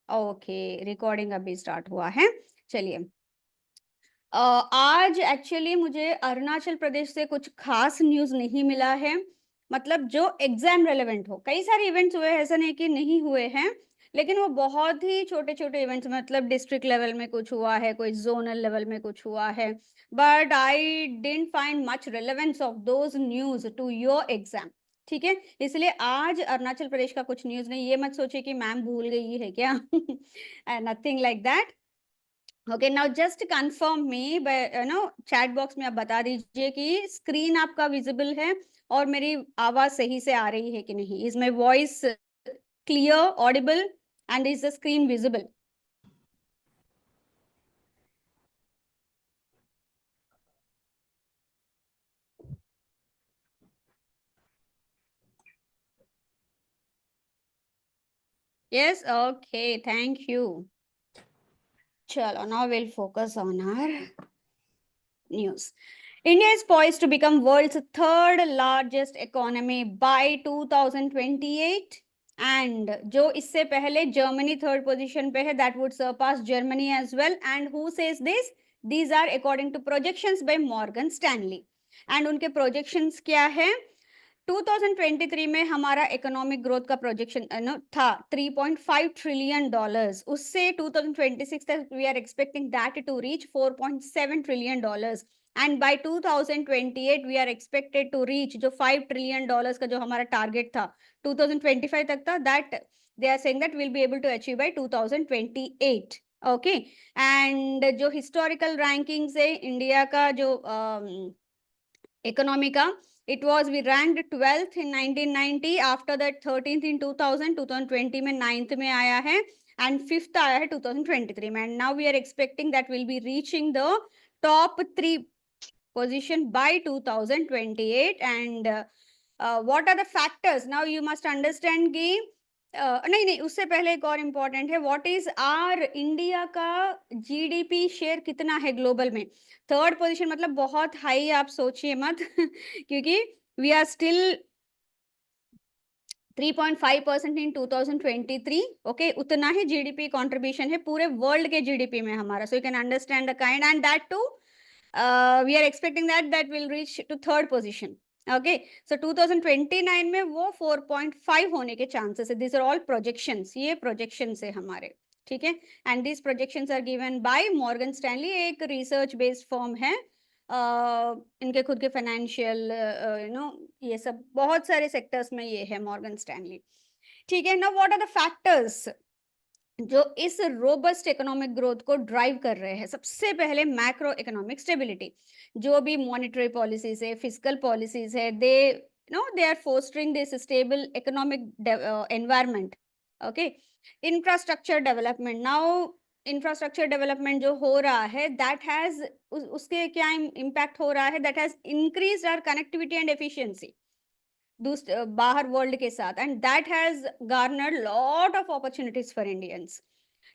Okay, recording अभी start हुआ है। चलिए, आज एक्चुअली मुझे अरुणाचल प्रदेश से कुछ खास न्यूज़ नहीं मिला है। मतलब जो एग्ज़ाम रेलेवेंट हो। कई सारे इवेंट्स हुए हैं, ऐसा नहीं कि नहीं हुए हैं, लेकिन वो बहुत ही छोटे-छोटे इवेंट्स, मतलब डिस्ट्रिक्ट लेवल में कुछ हुआ है, कोई ज़ोनल लेवल में कुछ हुआ है। But I didn't find much relevance of those news to your exam. ठीक है? इसलिए आज अरुणाचल प्रदेश का कुछ न्यूज़ नहीं। ये मत सोचिए कि मैम भूल गई है क्या? Nothing like that. Okay, now just confirm me chat box में आप बता दीजिए कि स्क्रीन आपका विजिबल है और मेरी आवाज सही से आ रही है कि नहीं। Is my voice clear, Audible, and is the screen visible? Yes, okay, thank you. Chalo, now we'll focus on our news. India is poised to become world's third largest economy by 2028, and जो इससे पहले Germany third position पे है, that would surpass Germany as well. And who says this? These are according to projections by Morgan Stanley. And उनके projections क्या है? 2023 में हमारा इकोनॉमिक ग्रोथ का प्रोजेक्शन था $3.5 ट्रिलियन। उससे 2026 तक we are expecting that to reach $4.7 trillion. And by 2028 we are expected to reach जो $5 ट्रिलियन का जो हमारा टारगेट था 2025 तक था, that they are saying that will be able to achieve by 2028। Okay, and जो हिस्टोरिकल रैंकिंग्स है India का जो इकोनॉमी का, it was we ranked 12th in 1990, after that 13th in 2000, 2020 में 9th में आया है, and 5th आया है 2023 में, and now we are expecting that we'll be reaching the top 3 position by 2028. And what are the factors? Now you must understand कि नहीं नहीं, उससे पहले एक और इम्पोर्टेंट है, व्हाट इज आर इंडिया का जीडीपी शेयर कितना है ग्लोबल में। थर्ड पोजीशन मतलब बहुत हाई, आप सोचिए मत क्योंकि we are still 3.5% in 2023। Okay, उतना ही जीडीपी कंट्रीब्यूशन है पूरे वर्ल्ड के जीडीपी में हमारा, so you can understand the kind, and that too we are expecting that will reach to third position. Okay, so 2029 में वो 4.5 होने के चांसेस है। दिस आर ऑल प्रोजेक्शंस, ये प्रोजेक्शंस है हमारे। ठीक है, and this projections are given by Morgan Stanley, एक रिसर्च बेस्ड फर्म है। इनके खुद के फाइनेंशियल ये सब बहुत सारे सेक्टर्स में ये है मॉर्गन स्टैनली। ठीक है, now what are the factors जो इस रोबस्ट इकोनॉमिक ग्रोथ को ड्राइव कर रहे हैं? सबसे पहले मैक्रो इकोनॉमिक स्टेबिलिटी। जो भी मॉनेटरी पॉलिसीज है, फिजिकल पॉलिसीज है, they are fostering this stable economic environment. Okay, infrastructure development. Now infrastructure development जो हो रहा है, दैट हैज उसके क्या इम्पैक्ट हो रहा है? That has increased our connectivity and efficiency बाहर वर्ल्ड के साथ, and that has garnered lot of opportunities for Indians.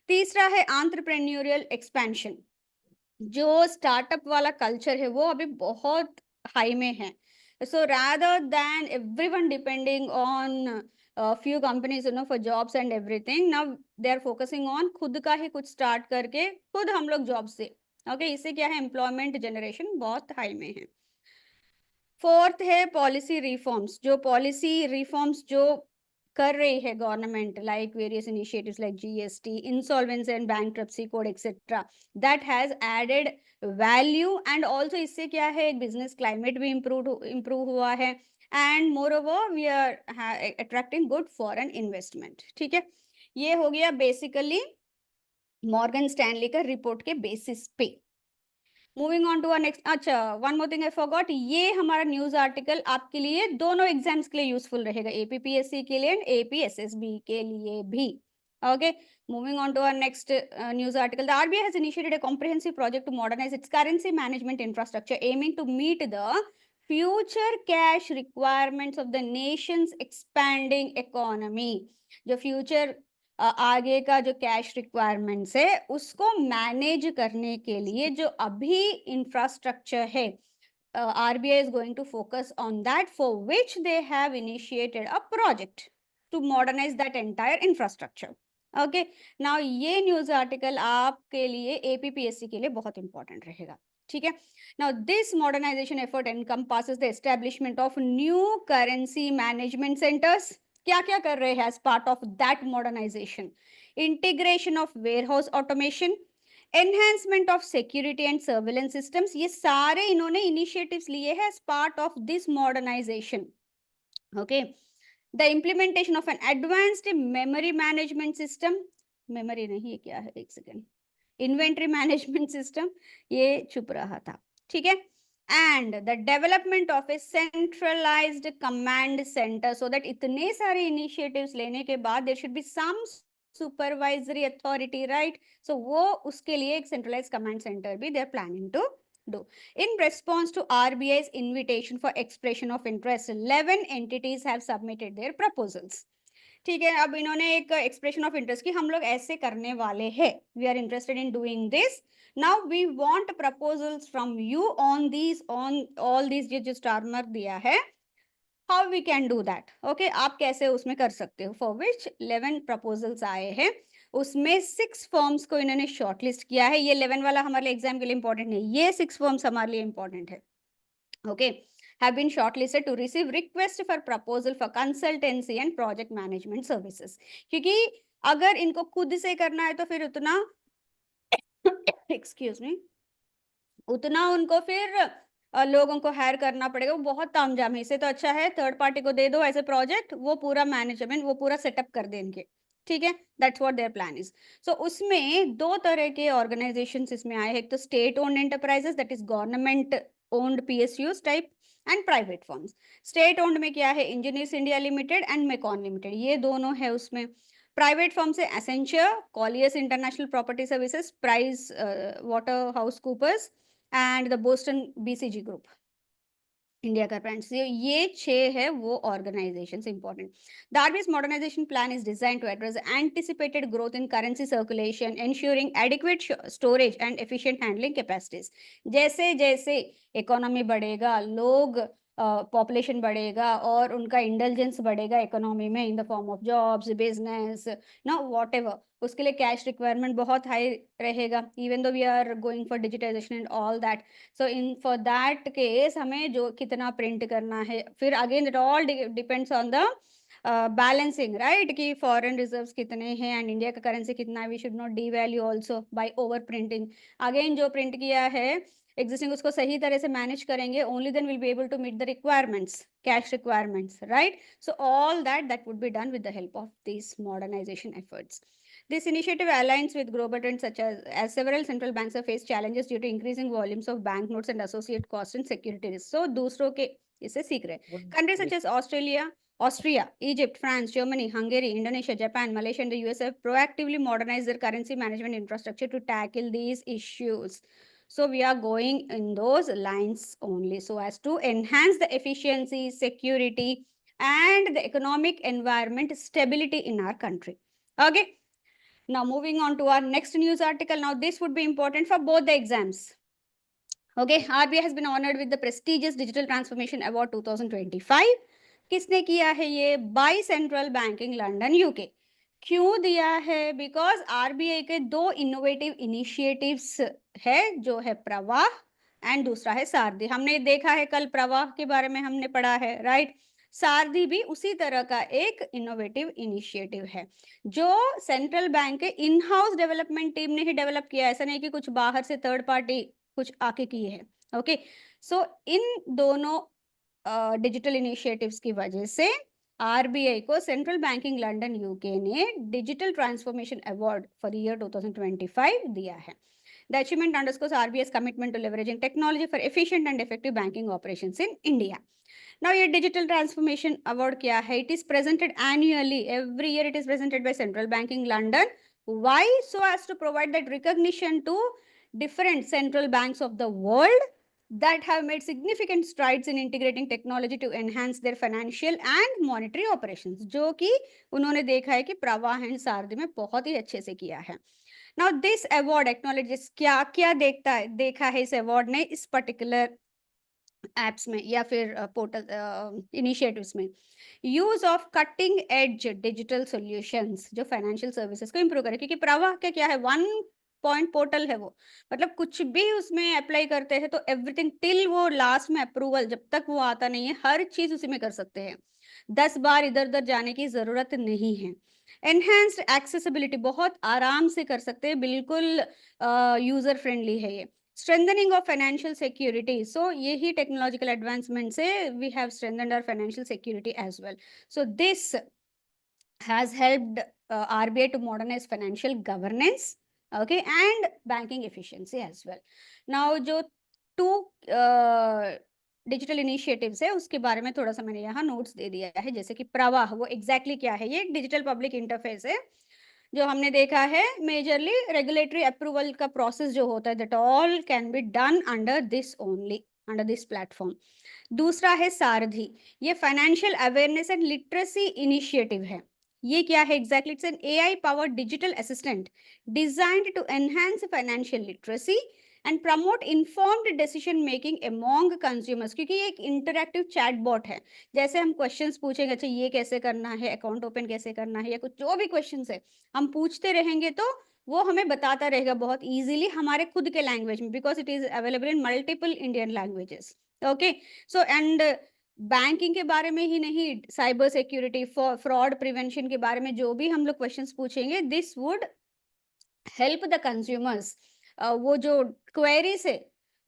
तीसरा है एंटरप्रेन्योरियल एक्सपेंशन। जो स्टार्टअप वाला कल्चर है वो अभी बहुत हाई में है, so rather than everyone depending on few companies for jobs and everything, now they are focusing on खुद का ही कुछ स्टार्ट करके खुद हम लोग जॉब से। ओके, इससे क्या है, एम्प्लॉयमेंट जनरेशन बहुत हाई में है। फोर्थ है पॉलिसी रिफॉर्म्स। जो पॉलिसी रिफॉर्म्स जो कर रही है government, like various initiatives like GST, insolvency and bankruptcy code etcetera, that has added value, and also इससे क्या है, एक बिजनेस क्लाइमेट भी इम्प्रूव हुआ है, and moreover we are attracting good foreign investment. ठीक है, ये हो गया बेसिकली मॉर्गन स्टैनली का रिपोर्ट के बेसिस पे। Moving on to our next, अच्छा one more thing I forgot, ये हमारा न्यूज आर्टिकल आपके लिए दोनों एग्जाम्स के लिए यूजफुल रहेगा, एपीपीएससी के लिए एंड एपीएसएसबी के लिए भी। Okay, moving on to our next news article. The RBI has initiated a comprehensive project to modernize its currency management infrastructure, aiming to meet the future cash requirements of the nation's expanding economy. जो future आगे का जो cash requirements है उसको manage करने के लिए जो अभी इंफ्रास्ट्रक्चर है, RBI is going to focus on that, for which they have initiated a project to modernize that entire infrastructure. Okay, now ये न्यूज आर्टिकल आपके लिए एपीपीएससी के लिए बहुत इंपॉर्टेंट रहेगा, ठीक है। Now this modernisation effort encompasses the establishment of new currency management centres. क्या क्या कर रहे हैं as part of that modernisation? Integration of warehouse automation, enhancement of security and surveillance systems, ये सारे इन्होंने इनिशिएटिव्स लिए हैं as part of this modernisation. Okay, the implementation of an advanced memory management system, memory नहीं, क्या है, एक second, inventory management system, ये छुप रहा था, ठीक है। And the development of a centralized command center, so that इतने सारे इनिशिएटिव्स लेने के बाद there should be some supervisory authority, right. So वो उसके लिए एक सेंट्रलाइज्ड कमांड सेंटर भी they are planning to do. In response to RBI's invitation for expression of interest, 11 entities have submitted their proposals. ठीक है, अब इन्होंने एक एक्सप्रेशन ऑफ इंटरेस्ट की हम लोग ऐसे करने वाले हैं, we are interested in doing this, now we want proposals from you on these, on all these, ये जो स्टार मार्क दिया है, how we can do that, okay, आप कैसे उसमें कर सकते हो, फॉर विच 11 प्रपोजल्स आए हैं, उसमें 6 फॉर्म्स को इन्होंने शॉर्टलिस्ट किया है। ये 11 वाला हमारे लिए एग्जाम के लिए इंपॉर्टेंट नहीं, ये 6 फॉर्म्स हमारे लिए इंपॉर्टेंट है, okay, have been shortlisted to receive request for proposal for consultancy and project management services। क्योंकि अगर इनको खुद से करना है तो फिर उतना एक्सक्यूज मी, उतना उनको फिर लोगों को हायर करना पड़ेगा, वो बहुत तामझाम है। इससे तो अच्छा है थर्ड पार्टी को दे दो ऐसे प्रोजेक्ट, वो पूरा मैनेजमेंट, वो पूरा सेटअप कर देंगे, ठीक है। That's what their plan is. So उसमें 2 तरह के ऑर्गेनाइजेशंस इसमें आए हैं, एक तो state owned enterprises, that is government owned PSUs type, and private firms. State owned में क्या है, engineers India limited and MECON limited, ये दोनों है उसमें। प्राइवेट फर्म से Accenture, Colliers international property services, Pricewaterhouse Coopers and the Boston BCG group, India का parents, ये 6 है वो organisations important. The RBI's modernization plan is designed to address anticipated growth in currency circulation, ensuring adequate storage and efficient handling capacities। जैसे जैसे economy बढ़ेगा, लोग population बढ़ेगा और उनका इंटेलिजेंस बढ़ेगा इकोनॉमी में, in the form of jobs, business, ना व्हाटएवर, उसके लिए कैश रिक्वायरमेंट बहुत हाई रहेगा, even though we are going for digitisation and all that. So in for that case हमें जो कितना प्रिंट करना है, फिर again it all depends on the balancing, right, कि फॉरेन रिजर्व्स कितने हैं एंड इंडिया का करेंसी कितना है, we should not devalue also by over printing. Again जो प्रिंट किया है एग्जिस्टिंग, उसको सही तरह से मैनेज करेंगे, only then will be able to meet the requirements, cash requirements, right. So all that would be done with the help of this modernisation efforts. This initiative aligns with global trends such as several central banks have faced challenges due to increasing volumes of banknotes and associated costs and security risks. So दूसरों के इससे सीख रहे। Countries such as Austria, Egypt, France, Germany, Hungary, Indonesia, Japan, Malaysia, and the US have proactively modernized their currency management infrastructure to tackle these issues. So we are going in those lines only, so as to enhance the efficiency, security, and the economic environment stability in our country. Okay. Now moving on to our next news article. Now this would be important for both the exams. Okay, RBI has been honored with the prestigious Digital Transformation Award 2025. किसने किया है ये? By central banking London UK. क्यों दिया है? Because RBI के 2 innovative initiatives है, जो है प्रवाह एंड दूसरा है सारथी। हमने देखा है कल प्रवाह के बारे में हमने पढ़ा है, राइट। सारथी भी उसी तरह का एक इनोवेटिव इनिशिएटिव है, जो सेंट्रल बैंक के इन हाउस डेवलपमेंट टीम ने ही डेवलप किया, ऐसा नहीं कि कुछ बाहर से थर्ड पार्टी कुछ आके किए हैं। ओके, सो इन दोनों डिजिटल इनिशिएटिव्स की वजह से आरबीआई को सेंट्रल बैंकिंग लंदन यूके ने digital transformation award for year 2025 दिया है। The achievement underscores RBI's commitment to leveraging technology for efficient and effective banking operations in India. Now, ये digital transformation award क्या है? It is presented annually. Every year it is presented by Central Banking London. Why? So as to provide that recognition to different central banks of the world that have made significant strides in integrating technology to enhance their financial and monetary operations, जो कि उन्होंने देखा है कि प्रवाह and सारथी में बहुत ही अच्छे से किया है। Now this award acknowledges क्या क्या देखा है इस अवार्ड ने इस पर्टिकुलर एप्स में या फिर पोर्टल इनिशिएटिव्स में use of cutting edge digital solutions जो फाइनेंशियल सर्विसेज को इम्प्रूव करे, क्योंकि प्रवाह का क्या है, वन पॉइंट पोर्टल है वो, मतलब कुछ भी उसमें अप्लाई करते हैं तो एवरीथिंग टिल वो लास्ट में अप्रूवल जब तक वो आता नहीं है हर चीज उसी में कर सकते हैं, 10 बार इधर उधर जाने की जरूरत नहीं है। एनहेंस्ड एक्सेसिबिलिटी, बहुत आराम से कर सकते हैं, बिल्कुल यूजर फ्रेंडली है ये। Strengthening of financial security, so यही टेक्नोलॉजिकल एडवांसमेंट से we have strengthened our financial security as well. So this has helped RBI to modernize financial governance, okay, and banking efficiency as well. Now जो two digital initiatives है उसके बारे में थोड़ा सा मैंने यहाँ नोट्स दे दिया है, जैसे कि प्रवाह, वो एग्जैक्टली क्या है, ये एक डिजिटल पब्लिक इंटरफेस है जो हमने देखा है मेजरली रेगुलेटरी अप्रूवल का प्रोसेस जो होता है, that all can be done under this only, under this platform. दूसरा है सारथी, ये financial awareness and literacy initiative है। ये क्या है exactly, it's an AI powered digital assistant designed to enhance financial literacy and promote informed decision making among consumers, क्योंकि ये एक इंटरैक्टिव चैटबॉट है। जैसे हम क्वेश्चंस पूछेंगे, अच्छा ये कैसे करना है, अकाउंट ओपन कैसे करना है, या कुछ जो भी क्वेश्चंस है हम पूछते रहेंगे तो वो हमें बताता रहेगा बहुत इजीली हमारे खुद के लैंग्वेज में, because it is available in multiple Indian languages. Okay, so and banking के बारे में ही नहीं, साइबर सिक्योरिटी, फ्रॉड प्रिवेंशन के बारे में जो भी हम लोग क्वेश्चंस पूछेंगे, this would help the consumers. वो जो क्वेरीज है,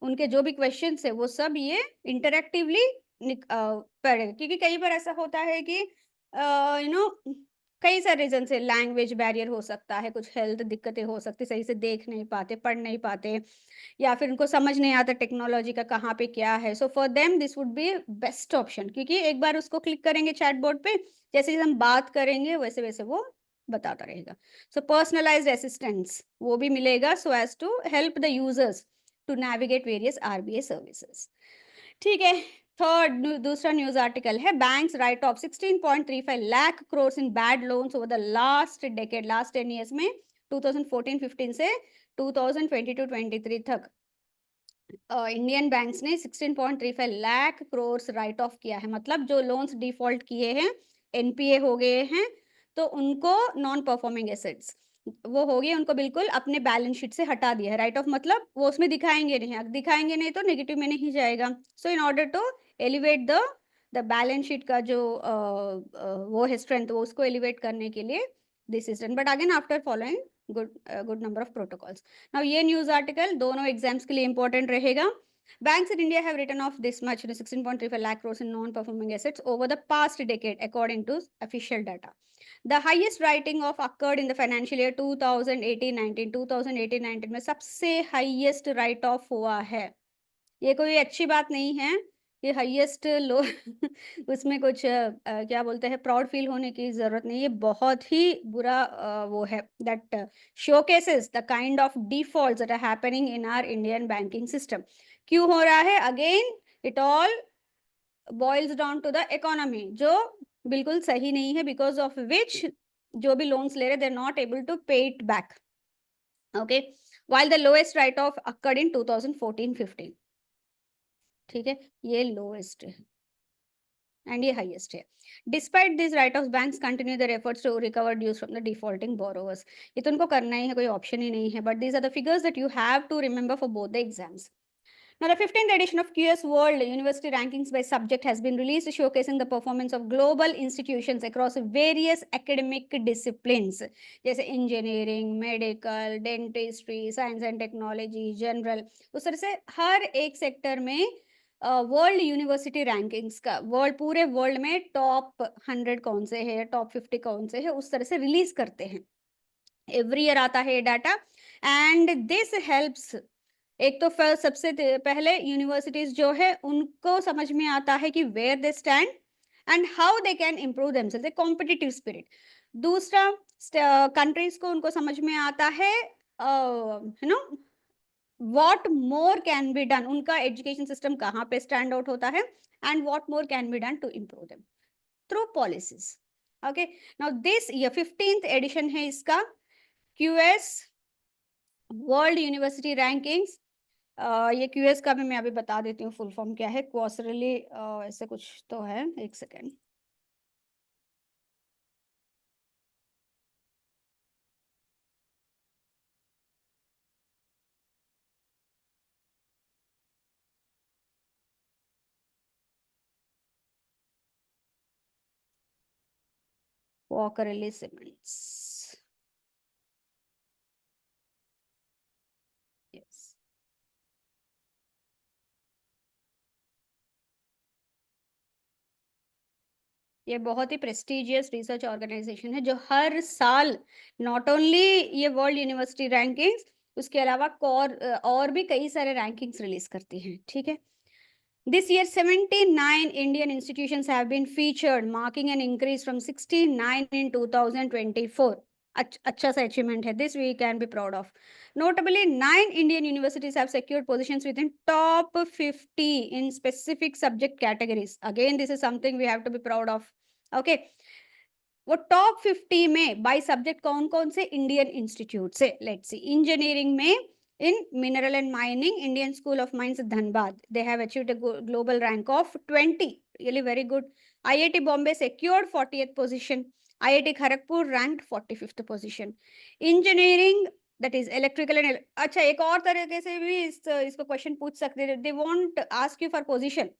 उनके जो भी क्वेश्चंस है, वो सब ये इंटरेक्टिवली पढ़े, क्योंकि कई बार ऐसा होता है कि कई सारे रीजन से, लैंग्वेज बैरियर हो सकता है, कुछ हेल्थ दिक्कतें हो सकती, सही से देख नहीं पाते, पढ़ नहीं पाते, या फिर उनको समझ नहीं आता टेक्नोलॉजी का कहाँ पे क्या है। So for them this would be best option, क्योंकि एक बार उसको क्लिक करेंगे चैटबॉट पे, जैसे जैसे हम बात करेंगे वैसे वैसे वो बताता रहेगा। सो पर्सनलाइज्ड असिस्टेंस वो भी मिलेगा, so as to help the users to navigate various RBI services. ठीक है, थर्ड दूसरा न्यूज आर्टिकल है, banks write off 16.35 lakh crore in bad loans over the last decade, last 10 years में 2014-15 से 2022-23 तक इंडियन बैंक्स ने 16.35 लाख करोड़ राइट ऑफ किया है। मतलब जो लोन्स डिफॉल्ट किए हैं, एनपीए हो गए हैं, तो उनको नॉन परफॉर्मिंग एसेट्स वो हो गए, उनको बिल्कुल अपने बैलेंस शीट से हटा दिया है। राइट ऑफ मतलब वो उसमें दिखाएंगे नहीं, अगर दिखाएंगे नहीं तो नेगेटिव में नहीं जाएगा। So in order to elevate the balance sheet का जो वो है स्ट्रेंथ, वो उसको एलिवेट करने के लिए this is done, but again after following good number of protocols. Now ये न्यूज आर्टिकल दोनों एग्जाम्स के लिए इंपॉर्टेंट रहेगा। Banks in India have written off this much, 16.35 lakh crores in non-performing assets over the past decade, according to official data. The highest writing off occurred in the financial year 2018-19. 2018-19 में सबसे highest write off हुआ है। ये कोई अच्छी बात नहीं है, ये हाईएस्ट लो उसमें कुछ क्या बोलते हैं, प्राउड फील होने की जरूरत नहीं है, बहुत ही बुरा वो है, that showcases the kind of defaults that are happening in our Indian banking system. क्यों हो रहा है, again it all boils down to the economy, जो बिल्कुल सही नहीं है, बिकॉज ऑफ विच जो भी लोन्स ले रहे they are not able to pay it back. Okay, while the lowest write off occurred in 2014-15। ठीक है, ये लोएस्ट है एंड ये हाईएस्ट है। Despite this write off banks continue their efforts to recover dues from the defaulting borrowers. ये तो उनको करना ही है, कोई ऑप्शन ही नहीं है, but these are the figures that you have to remember for both the exams. Now, the 15th edition of QS World University Rankings by Subject has been released, showcasing the performance of global institutions across various academic disciplines, जैसे engineering, medical, dentistry, science and technology, general, उस तरह से हर एक sector में world university rankings का, world पूरे world में top 100 कौन से है, टॉप 50 कौन से है, उस तरह से रिलीज करते हैं। एवरी ईयर आता है ये डाटा, एंड दिस हेल्प्स, एक तो सबसे पहले यूनिवर्सिटीज जो है उनको समझ में आता है कि where they stand and how they can improve themselves, competitive spirit. दूसरा, कंट्रीज को उनको समझ में आता है you know what more can be done, उनका एजुकेशन सिस्टम कहाँ पे स्टैंड आउट होता है, and what more can be done to improve them through policies. Okay, now this ये 15th एडिशन है इसका, क्यूएस वर्ल्ड यूनिवर्सिटी रैंकिंग्स ये QS का भी मैं अभी बता देती हूँ फुल फॉर्म क्या है, क्वार्टरली ऐसे कुछ तो है, एक सेकेंड। Quarterly cements, yes. ये बहुत ही प्रेस्टिजियस रिसर्च ऑर्गेनाइजेशन है जो हर साल नॉट ओनली ये वर्ल्ड यूनिवर्सिटी रैंकिंग्स, उसके अलावा और भी कई सारे रैंकिंग्स रिलीज करती हैं, ठीक है। This year, 79 Indian institutions have been featured, marking an increase from 69 in 2024. अच्छा सा achievement है. This we can be proud of. Notably, 9 Indian universities have secured positions within top 50 in specific subject categories. Again, this is something we have to be proud of. Okay. वो top 50 में by subject कौन कौन से Indian institute से, let's see. Engineering में in mineral and mining, Indian School of Mines Dhanbad, they have achieved a global rank of 20, really very good. IIT Bombay secured 40th position. IIT Kharagpur ranked 45th position. Engineering, that is electrical and अच्छा, एक और तरीके से भी इसको question पूछ सकते हैं। they won't ask you for position,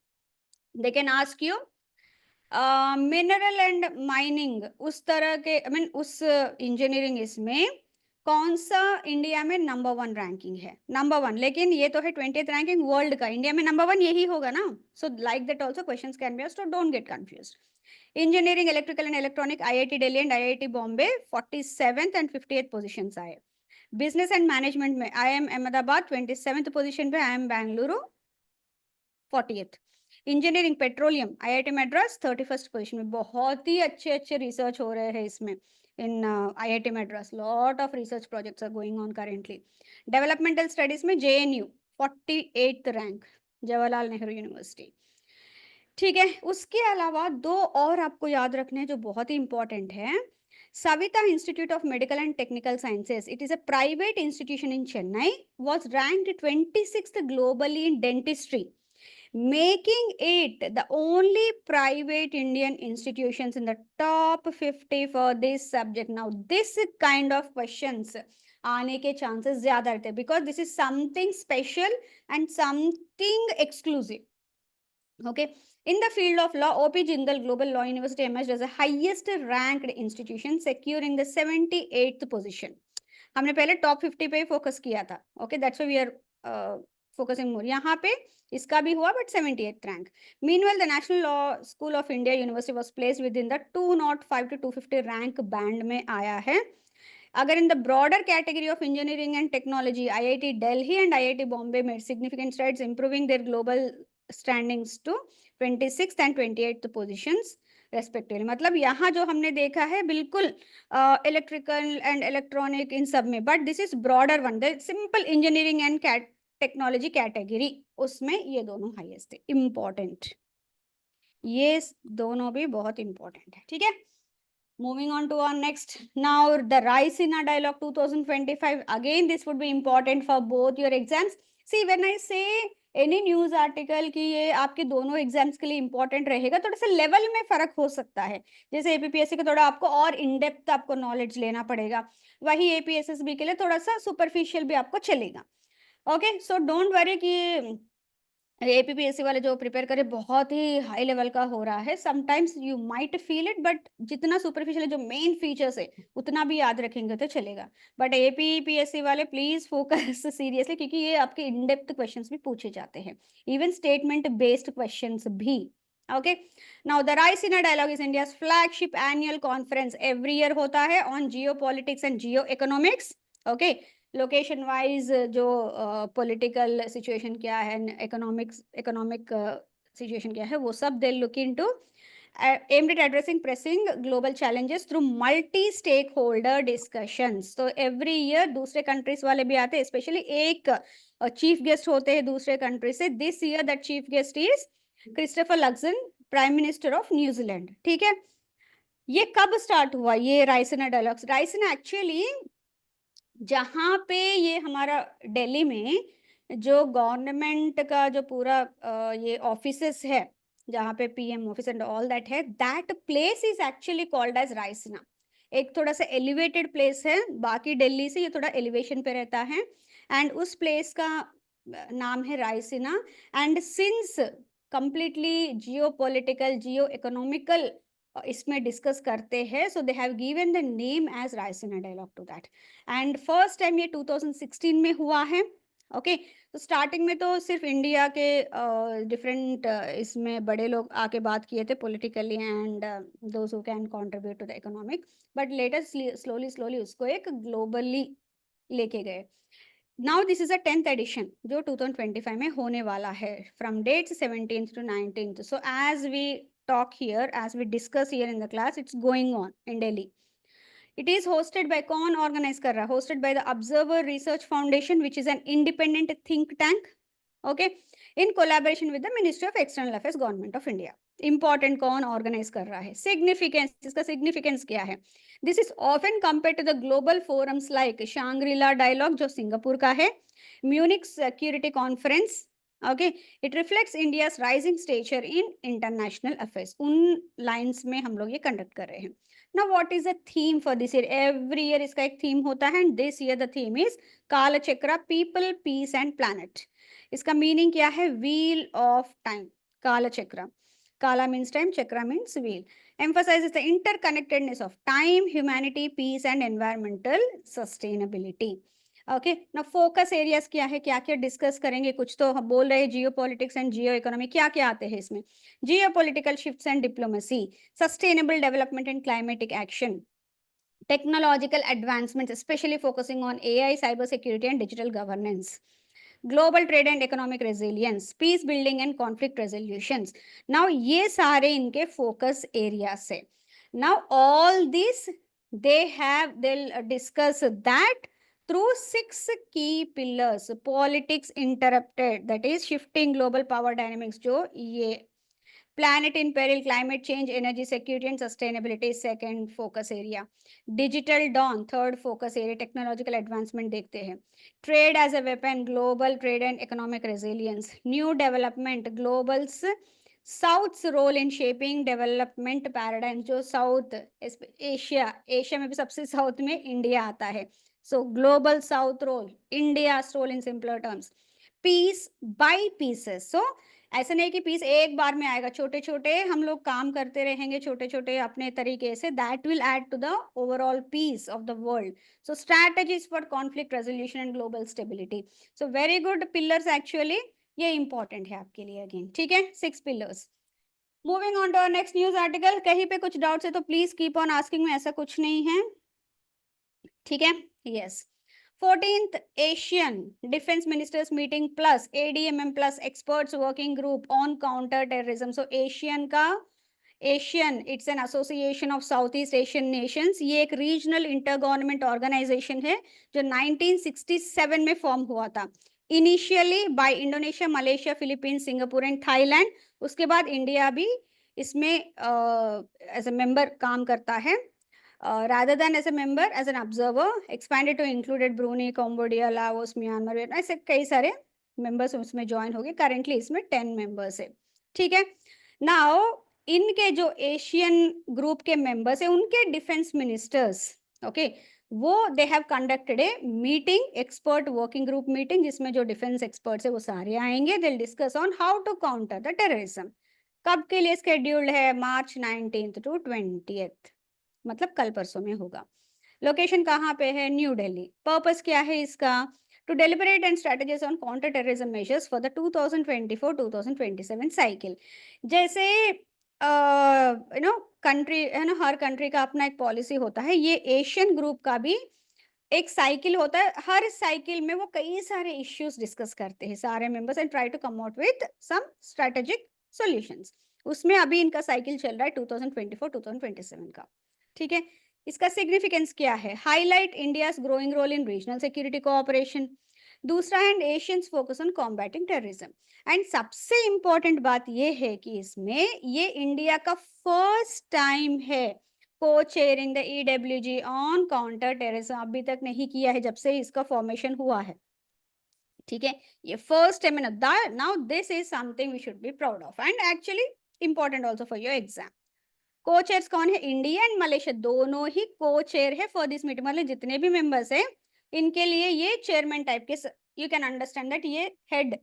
they can ask you mineral and mining, उस तरह के आई मीन उस इंजीनियरिंग इसमें कौन सा इंडिया में नंबर 1 रैंकिंग है, नंबर 1। लेकिन ये तो है 20th रैंकिंग वर्ल्ड का, इंडिया में नंबर 1 यही होगा ना। So like that also questions can be asked, so don't get confused. Engineering electrical and electronic IIT Delhi and IIT Bombay 47th and 58th positions आए। बिजनेस एंड मैनेजमेंट में IIM Ahmedabad 27th position पे, IIM Bengaluru 40th। Engineering petroleum IIT Madras 31st position में। बहुत ही अच्छे अच्छे research हो रहे हैं इसमें in IIT Madras, lot of research projects are going on currently. Developmental studies में JNU 48th rank, Jawaharlal Nehru university, ठीक है। उसके अलावा दो और आपको याद रखने हैं जो बहुत ही इंपॉर्टेंट है। Savita Institute of Medical and Technical Sciences, it is a private institution in Chennai, was ranked 26th globally in dentistry, making it the only private Indian institutions in the top 50 for this subject. Now, this kind of questions आने के chances ज़्यादा रहते हैं because this is something special and something exclusive. Okay. In the field of law, OP Jindal Global Law University emerged as the highest ranked institution, securing the 78th position. हमने पहले top 50 पे ही focus किया था। Okay, that's why we are focusing more. यहाँ पे इसका भी हुआ but 78th rank. Meanwhile the national law school of India university was placed within the 205 to 250 rank band में आया है। अगर in the broader category of engineering and technology, IIT Delhi and IIT Bombay made significant strides improving their global standings to 26th and 28th positions respectively. मतलब यहाँ जो हमने देखा है बिल्कुल इलेक्ट्रिकल एंड इलेक्ट्रॉनिक इन सब में, but this is broader one, the simple engineering and technology category, उसमें ये दोनों हाईएस्ट है। इंपॉर्टेंट, ये दोनों भी बहुत इंपॉर्टेंट है, ठीक है। Moving on to our next. Now, the Raisina Dialogue 2025. Again, this would be important for both your exams. See, when I say any news article कि ये आपके दोनों एग्जाम्स के लिए इंपॉर्टेंट रहेगा, थोड़ा सा लेवल में फर्क हो सकता है। जैसे एपीपीएससी का थोड़ा आपको और इन डेप्थ आपको नॉलेज लेना पड़ेगा, वही एपीएसएसबी के लिए थोड़ा सा सुपरफिशियल भी आपको चलेगा। ओके, सो डोंट वरी कि एपीपीएससी वाले जो प्रिपेयर करे बहुत ही हाई लेवल का हो रहा है। Sometimes you might feel it, but जितना सुपरफिशियल जो मेन फीचर्स है उतना भी याद रखेंगे तो चलेगा। बट एपीपीएससी वाले प्लीज फोकस सीरियसली, क्योंकि ये आपके इन डेप्थ क्वेश्चंस भी पूछे जाते हैं, इवन स्टेटमेंट बेस्ड क्वेश्चंस भी। Okay, now the Raisina dialogue is India's flagship annual conference, every year होता है on Jio politics and Jio economics. Okay, location wise जो पॉलिटिकल सिचुएशन क्या है, इकोनॉमिक सिचुएशन क्या है, वो सब they look into, aimed at addressing pressing global challenges through multi stakeholder discussions. तो every year दूसरे countries वाले भी आते हैं, स्पेशली एक चीफ गेस्ट होते हैं दूसरे कंट्री से। This year that chief guest is Christopher Luxon, prime minister of New Zealand, ठीक है। ये कब स्टार्ट हुआ ये रायसीना डायलॉग्स? रायसीना एक्चुअली जहाँ पे ये हमारा दिल्ली में जो गवर्नमेंट का जो पूरा ये ऑफिसेस है, जहाँ पे PM office and all that है, that place is actually called as Raisina. एक थोड़ा सा एलिवेटेड प्लेस है, बाकी दिल्ली से ये थोड़ा एलिवेशन पे रहता है, एंड उस प्लेस का नाम है Raisina. And since completely geopolitical, geoeconomical इसमें डिस्कस करते हैं, so they have given the name as Raisina dialogue to that. And first time ये 2016 में हुआ है। ओके, तो स्टार्टिंग में तो सिर्फ इंडिया के डिफरेंट इसमें बड़े लोग आके बात किए थे politically and those who can contribute to the economic, but later slowly slowly उसको एक ग्लोबली लेके गए। Now this is a 10th edition जो 2025 में होने वाला है, from date 17th to 19th। So as we talk here, as we discuss here in the class, it's going on in Delhi. It is hosted by, कौन organize कर रहा है? Hosted by the Observer Research Foundation, which is an independent think tank, okay, in collaboration with the Ministry of External Affairs, Government of India. Important, कौन organize कर रहा है? Significance, इसका significance क्या है? This is often compared to the global forums like Shangri-La Dialogue, जो Singapore का है, Munich Security Conference, okay, it reflects India's rising stature in international affairs. उन lines में हम लोग ये conduct कर रहे हैं। Now, what is the theme for this year? Every year इसका एक theme होता है, and this year the theme is काल चक्र, people, peace and planet. इसका meaning क्या है? Wheel of time. काल चक्र. Kala means time, chakra means wheel. Emphasizes the interconnectedness of time, humanity, peace and environmental sustainability. Okay, ना focus areas क्या है, क्या क्या डिस्कस करेंगे? कुछ तो हम बोल रहे हैं जियो पॉलिटिक्स एंड जियो इकोनॉमी, क्या क्या आते हैं इसमें? जियो political shifts and diplomacy, sustainable development and climatic action, technological advancements, especially focusing on AI, cyber security and digital governance, global trade and economic resilience, peace building and conflict resolutions. Now ये सारे इनके focus areas है. Now all this they'll discuss that through 6 key pillars. Politics interrupted, that is shifting global power dynamics, जो ये planet in peril, climate change, energy security and sustainability is second focus area. Digital dawn, third focus area, technological advancement देखते हैं. Trade as a weapon, global trade and economic resilience. New development, global's South's role in shaping development paradigms, जो South Asia में भी सबसे south में India आता है. So global South role, India's role in simpler terms. Peace by pieces. So ऐसा नहीं कि पीस एक बार में आएगा, छोटे छोटे हम लोग काम करते रहेंगे, छोटे छोटे अपने तरीके से, that will add to the overall peace of the world. So strategies for conflict resolution and global stability. So very good pillars, actually ये इंपॉर्टेंट है आपके लिए अगेन. ठीक है, 6 pillars. Moving on to our next news article. कहीं पे कुछ doubts है तो प्लीज कीप ऑन आस्किंग में, ऐसा कुछ नहीं है. ठीक है, yes. 14th Asian Defense Ministers Meeting plus ADMM plus Experts Working Group on Counter Terrorism. So Asian का Asian, it's an association of Southeast Asian nations. ये एक regional intergovernment organization है जो 1967 में फॉर्म हुआ था. Initially by Indonesia, Malaysia, Philippines, Singapore and Thailand. उसके बाद इंडिया भी इसमें एज ए मेंबर काम करता है. Rather than as a member, as an observer, expanded to included Brunei, Cambodia, Laos, Myanmar, ऐसे कई सारे members उसमें join हो गए. Currently इसमें 10 members है. ठीक है. Now इनके जो एशियन ग्रुप के members है, उनके डिफेंस मिनिस्टर्स, ओके, वो they have conducted a meeting, expert working group meeting, जिसमें जो डिफेंस एक्सपर्ट्स है वो सारे आएंगे. They will discuss on how to counter the terrorism. कब के लिए स्केड्यूल्ड है? मार्च 19th to 20th, मतलब कल परसों में होगा. लोकेशन कहाँ पे है? न्यू दिल्ली. पर्पस क्या है इसका? To deliberate and strategies on counter terrorism measures for the 2024-2027 cycle. जैसे कंट्री है ना, हर कंट्री का अपना एक पॉलिसी होता है, ये एशियन ग्रुप का भी एक साइकिल होता है. हर साइकिल में वो कई सारे इश्यूज डिस्कस करते हैं सारे members and try to come out with some strategic solutions. उसमें अभी इनका साइकिल चल रहा है 2024-2027 का. ठीक है. इसका सिग्निफिकेंस क्या है? Highlight India's growing role in regional security cooperation. दूसरा है ASEAN's focus on combating terrorism. And सबसे इंपॉर्टेंट बात ये है कि इसमें ये इंडिया का फर्स्ट टाइम है को chairing the EWG on counter terrorism. अभी तक नहीं किया है जब से इसका फॉर्मेशन हुआ है. ठीक है, ये first time now this is something we should be proud of and actually important also for your exam. Co-chairs कौन है? इंडिया एंड मलेशिया दोनों ही को चेयर है फॉर दिस मीटिंग, मतलब जितने भी मेंबर्स है इनके लिए ये चेयरमैन टाइप के, यू कैन अंडरस्टैंड दैट ये हेड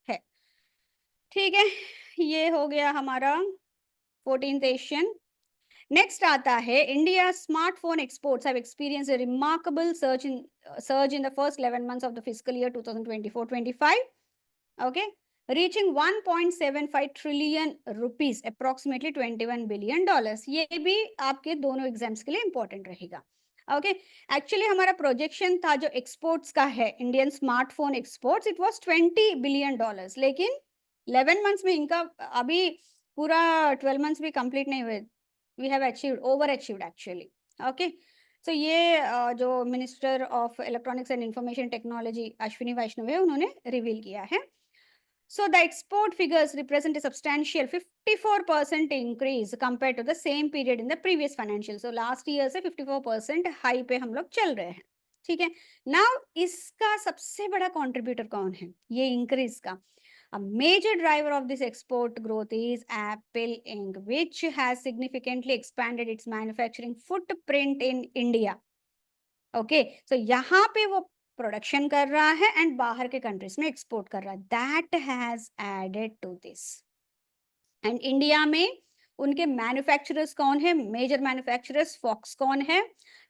है। ठीक है, ये हो गया हमारा 14th एशियन। नेक्स्ट आता है India smartphone exports have experience a remarkable surge in the first 11 months of the fiscal year 2024-25, okay, reaching 1.75 trillion rupees, approximately 21 billion dollars। ये भी आपके दोनों एग्जाम्स के लिए इंपॉर्टेंट रहेगा। ओके, एक्चुअली हमारा प्रोजेक्शन था जो एक्सपोर्ट्स का है, Indian smartphone exports, it was 20 billion dollars, लेकिन 11 मंथ्स में इनका अभी पूरा 12 मंथ्स भी कंप्लीट नहीं हुए, we have achieved, overachieved actually. Okay, so ये जो minister of electronics and information technology Ashwini Vaishnaw है, उन्होंने रिवील किया है। So the export figures represent a substantial 54% increase compared to the same period in the previous financial. So last year से 54% high पे हम लोग चल रहे हैं। ठीक है, now इसका सबसे बड़ा contributor कौन है ये increase का? A major driver of this export growth is Apple Inc., which has significantly expanded its manufacturing footprint in India. Okay, so यहाँ पे वो प्रोडक्शन कर रहा है एंड बाहर के कंट्रीज में एक्सपोर्ट कर रहा है, that has added to this. And India में उनके मैन्युफैक्चरर्स कौन है? मेजर मैन्युफैक्चरर्स फॉक्सकॉन है,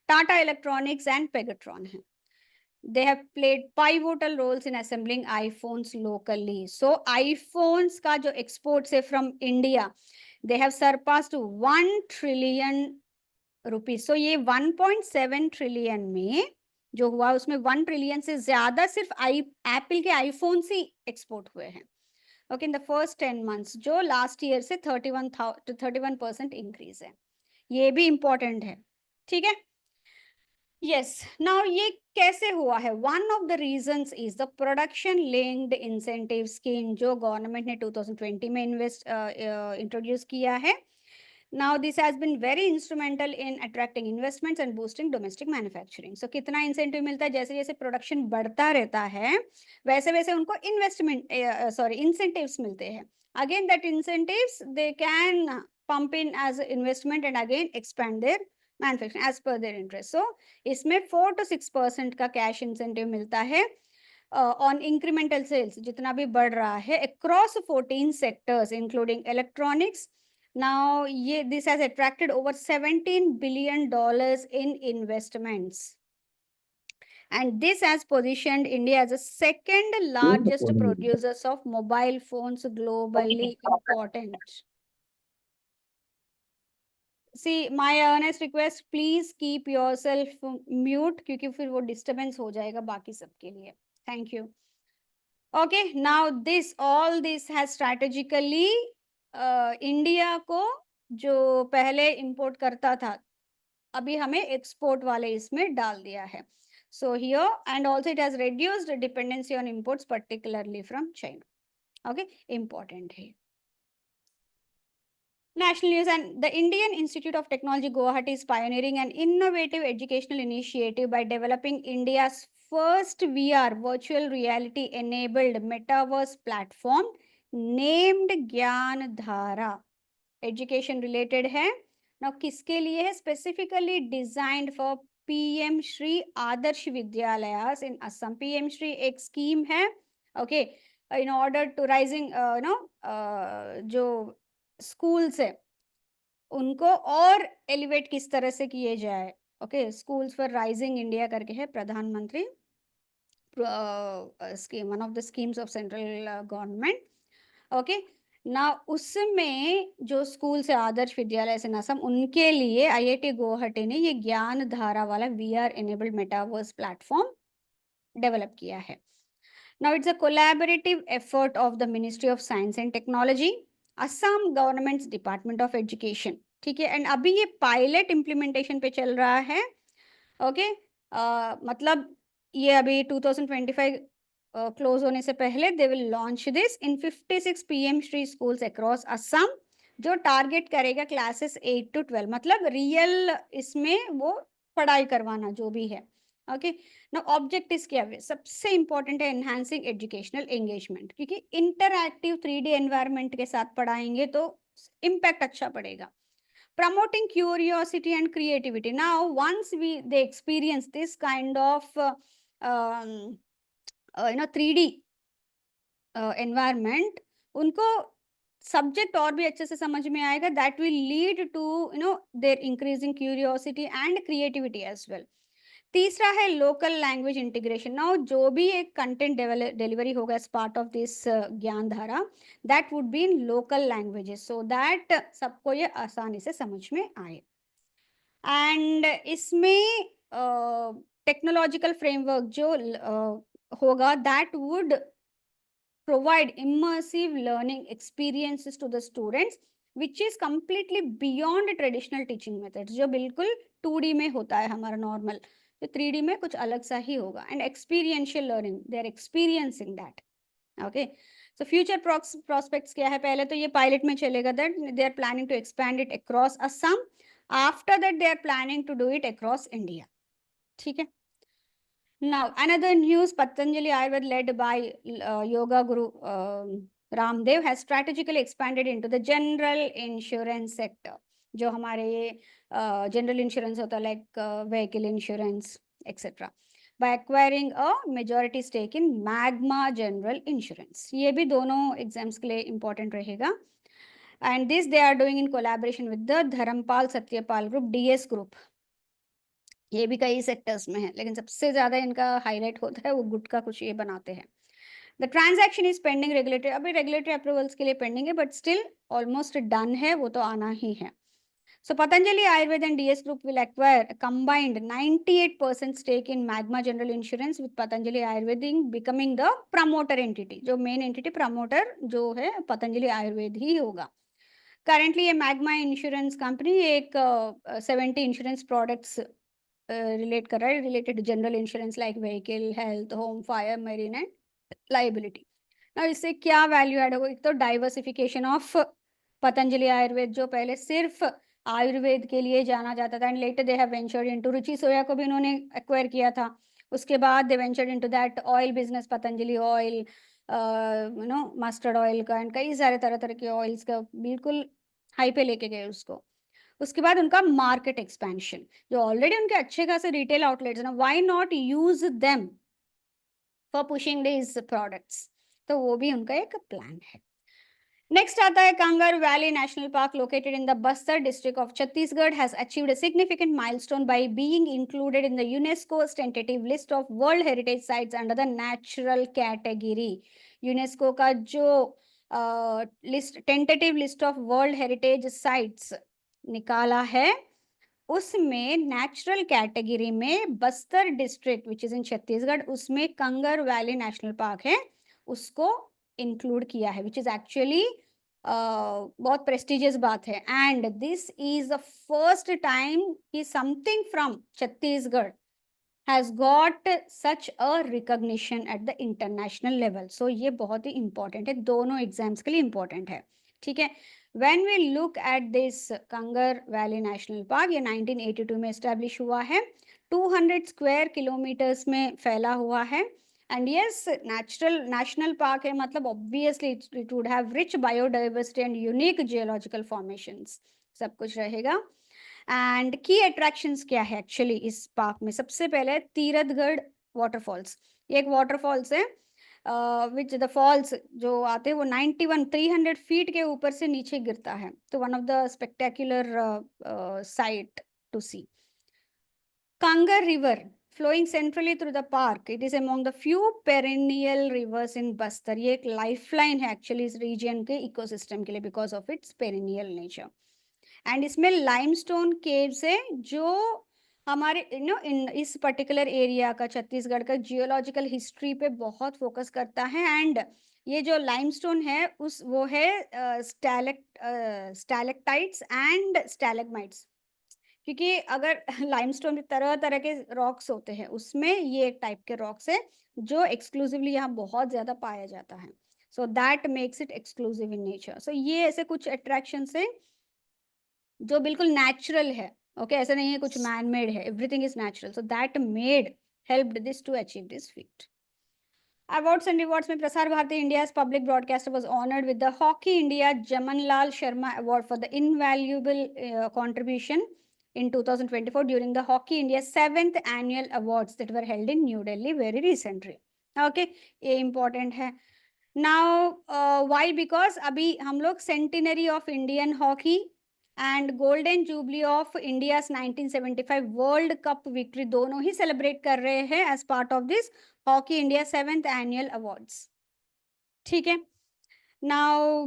टाटा इलेक्ट्रॉनिक्स एंड पेगाट्रॉन है। they have played pivotal roles in assembling iPhones locally. So iPhones का जो exports है from India, they have surpassed 1 trillion rupees. So ये 1.7 ट्रिलियन में जो हुआ उसमें 1 ट्रिलियन से ज्यादा सिर्फ एप्पल के आईफोन से एक्सपोर्ट हुए हैं। Okay, in the first 10 months, जो लास्ट ईयर से 31% इंक्रीज है, ये भी इंपॉर्टेंट है। ठीक है, यस, नाउ ये कैसे हुआ है? One of the reasons is the production linked incentive scheme जो गवर्नमेंट ने 2020 में इंट्रोड्यूस किया है। Now this has been very instrumental in attracting investments and boosting domestic manufacturing. So कितना इंसेंटिव मिलता है? जैसे जैसे प्रोडक्शन बढ़ता रहता है वैसे वैसे उनको इंसेंटिव्स मिलते हैं। Again that incentives they can pump in as investment and again expand their manufacturing as per their interest. So इसमें 4 to 6% का कैश इंसेंटिव मिलता है ऑन इंक्रीमेंटल सेल्स जितना भी बढ़ रहा है across 14 sectors including electronics. Now, this has attracted over $17 billion in investments. And this has positioned India as the second largest producers of mobile phones globally important. See, my earnest request, please keep yourself mute क्योंकि फिर वो disturbance हो जाएगा बाकी सबके लिए. Thank you. Okay, now all this has strategically India को जो पहले इंपोर्ट करता था अभी हमें एक्सपोर्ट वाले इसमें डाल दिया है। So here and also it has reduced dependency on imports particularly from China. Okay, important है। National news, and the Indian Institute of Technology Guwahati is pioneering an innovative educational initiative by developing India's first VR virtual reality enabled metaverse platform named Gyan Dhara. Education related है now, किसके लिए है? Specifically designed for PM Shri Adarsh Vidyalayas in Assam. PM Shri एक scheme है, okay, in order to rising जो schools है उनको और एलिवेट किस तरह से किए जाए। Okay, schools for rising India करके है प्रधानमंत्री scheme, one of the schemes of central government. Okay, ना उसमें जो स्कूल से आदर्श विद्यालय से असम उनके लिए IIT गुवाहाटी ने ये ज्ञान धारा वाला VR enabled metaverse platform develop किया है। Now it's a collaborative effort of the Ministry of Science and Technology, Assam Government's Department of Education. ठीक है, एंड अभी ये पायलट इम्प्लीमेंटेशन पे चल रहा है। ओके, मतलब ये अभी 2025 क्लोज होने से पहले they will launch this in 56 PM Shri schools across Assam, जो टारगेट करेगा क्लासेस 8 to 12, मतलब रियल इसमें वो पढ़ाई करवाना जो भी है। ओके। नाउ ऑब्जेक्टिव्स क्या है, सबसे इंपॉर्टेंट है एनहांसिंग एजुकेशनल एंगेजमेंट, क्योंकि इंटरैक्टिव 3D एनवायरनमेंट के साथ पढ़ाएंगे तो इम्पैक्ट अच्छा पड़ेगा. Promoting curiosity and creativity. Now, once they experience this kind of 3D environment, उनको सब्जेक्ट और भी अच्छे से समझ में आएगा. That will lead to their increasing curiosity and creativity as well. तीसरा है लोकल लैंग्वेज इंटीग्रेशन. नाउ जो भी एक कंटेंट डिलीवरी होगा as part of this Gyan Dhara, that would be in local languages, so that सबको ये आसानी से समझ में आए. एंड इसमें टेक्नोलॉजिकल फ्रेमवर्क जो होगा, that would provide immersive learning experiences to the students which is completely beyond traditional teaching methods, जो बिल्कुल 2D में होता है हमारा नॉर्मल, तो 3D में कुछ अलग सा ही होगा. And experiential learning, they are experiencing that. Okay, so future prospects क्या है, पहले तो ये पायलट में चलेगा, that they are planning to expand it across Assam. After that they are planning to do it across India. ठीक है. Now, another news, Patanjali Ayurveda led by Yoga Guru Ramdev has strategically expanded into the general insurance sector. जो हमारे ये general insurance होता है, like vehicle insurance etcetera, by acquiring a majority stake in Magma General Insurance. ये भी दोनों exams के लिए इम्पोर्टेंट रहेगा. And this they are doing in collaboration with the Dharampal Satyapal group, DS group. ये भी कई सेक्टर्स में है, लेकिन सबसे ज्यादा इनका हाईलाइट होता है वो गुट का कुछ ये बनाते हैं. The transaction is pending regulatory, अभी रेगुलेटरी अप्रूवल्स के लिए पेंडिंग है, बट स्टिल ऑलमोस्ट डन है, वो तो आना ही है. So Patanjali Ayurveda and DS Group will acquire a combined 98% stake in Magma General Insurance, with Patanjali Ayurveda becoming the promoter entity. जो मेन एंटिटी प्रमोटर जो है पतंजलि आयुर्वेद ही होगा. करंटली ये मैग्मा इंश्योरेंस कंपनी एक 70 इंश्योरेंस प्रोडक्ट्स रिलेट कर रहा है, related to general insurance like vehicle, health, home, fire, marine and liability. ना इससे क्या वैल्यू ऐड होगा, एक तो डाइवर्सिफिकेशन ऑफ पतंजलि आयुर्वेद, जो पहले सिर्फ आयुर्वेद के लिए जाना जाता था, and later they have ventured into, Ruchi Soya को भी उन्होंने एक्वायर किया था. उसके बाद they ventured into that oil business, Patanjali oil, mustard oil का, एंड कई सारे तरह तरह के ऑयल्स का बिल्कुल हाई पे लेके गए उसको. उसके बाद उनका मार्केट एक्सपेंशन, जो ऑलरेडी उनके अच्छे खासे रिटेल आउटलेट्स ना, why not use them for pushing these products, तो वो भी उनका एक प्लान है. नेक्स्ट आता है Kanger valley national park, located in the Bastar district of Chhattisgarh, has achieved a significant milestone by being included in the UNESCO's tentative list of world heritage sites under the natural category. UNESCO का जो list, tentative list of world heritage sites निकाला है, उसमें natural category में Bastar district which is in Chhattisgarh, उसमें Kanger valley national park है, उसको include किया है, विच इज एक्चुअली बहुत प्रेस्टिजियस बात है. And this is the first time कि something from Chhattisgarh has got such a recognition at the international level. So ये बहुत ही important है, दोनों एग्जाम्स के लिए important है. ठीक है. When we look at this Kanger valley national park, ये 1982 में एस्टेब्लिश हुआ है, 200 स्क्वायर किलोमीटर्स में फैला हुआ है. एंड यस, नेशनल पार्क है, मतलब obviously it would have rich biodiversity and unique geological formations, सब कुछ रहेगा. एंड की अट्रैक्शंस क्या है एक्चुअली इस पार्क में, सबसे पहले तीरथगढ़ वाटरफॉल्स. ये एक वाटरफॉल्स है विच द फॉल्स जो आते हैं वो 300 फीट के ऊपर से नीचे गिरता है, तो one of the spectacular sight to see. Kangar River flowing centrally through the park. It is among the few perennial rivers in Bastar. ये एक लाइफलाइन है एक्चुअली इस रीजन के इकोसिस्टम के लिए, because of its perennial nature. And इसमें limestone caves है, जो हमारे इन इस पर्टिकुलर एरिया का, छत्तीसगढ़ का जियोलॉजिकल हिस्ट्री पे बहुत फोकस करता है. एंड ये जो लाइमस्टोन है उस वो है स्टैलेक्टाइट्स एंड स्टैलेग्माइट्स, क्योंकि अगर लाइमस्टोन में तरह तरह के रॉक्स होते हैं, उसमें ये एक टाइप के रॉक्स है जो एक्सक्लूसिवली यहाँ बहुत ज्यादा पाया जाता है. So that makes it exclusive in nature. So ये ऐसे कुछ अट्रैक्शन है जो बिल्कुल नेचुरल है. ओके, ऐसा नहीं है कुछ मैन मेड है, everything is natural. So that made helped this to achieve this feat. Awards and rewards में Prasar Bharati India's public broadcaster was honored with the Hockey India Jamanlal Sharma Award for the invaluable contribution in 2024 during the Hockey India 7th annual awards that were held in New Delhi very recently. Okay, ये important है. Now, why? Because अभी हम लोग centenary of Indian hockey and golden jubilee of India's 1975 world cup victory दोनों ही celebrate कर रहे हैं as part of this hockey India 7th annual awards. ठीक है. नाउ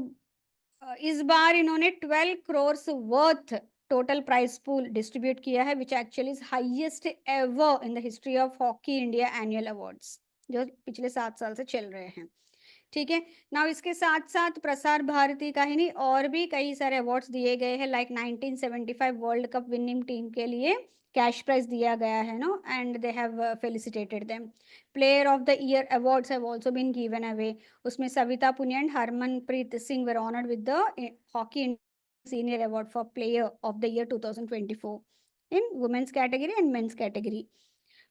इस बार इन्होंने 12 crores worth total prize pool distribute किया है which actually is highest ever in the history of hockey India annual awards जो पिछले 7 साल से चल रहे हैं. ठीक है. नाउ इसके साथ साथ प्रसार भारती का ही नहीं और भी कई सारे अवार्ड्स दिए गए हैं like 1975 world cup winning team के लिए कैश प्राइज दिया गया है no and they have felicitated them. Player of the year awards have also been given away. उसमें Savita Punia and Harmanpreet Singh were honoured with the hockey senior award for player of the year 2024 in women's category and men's category.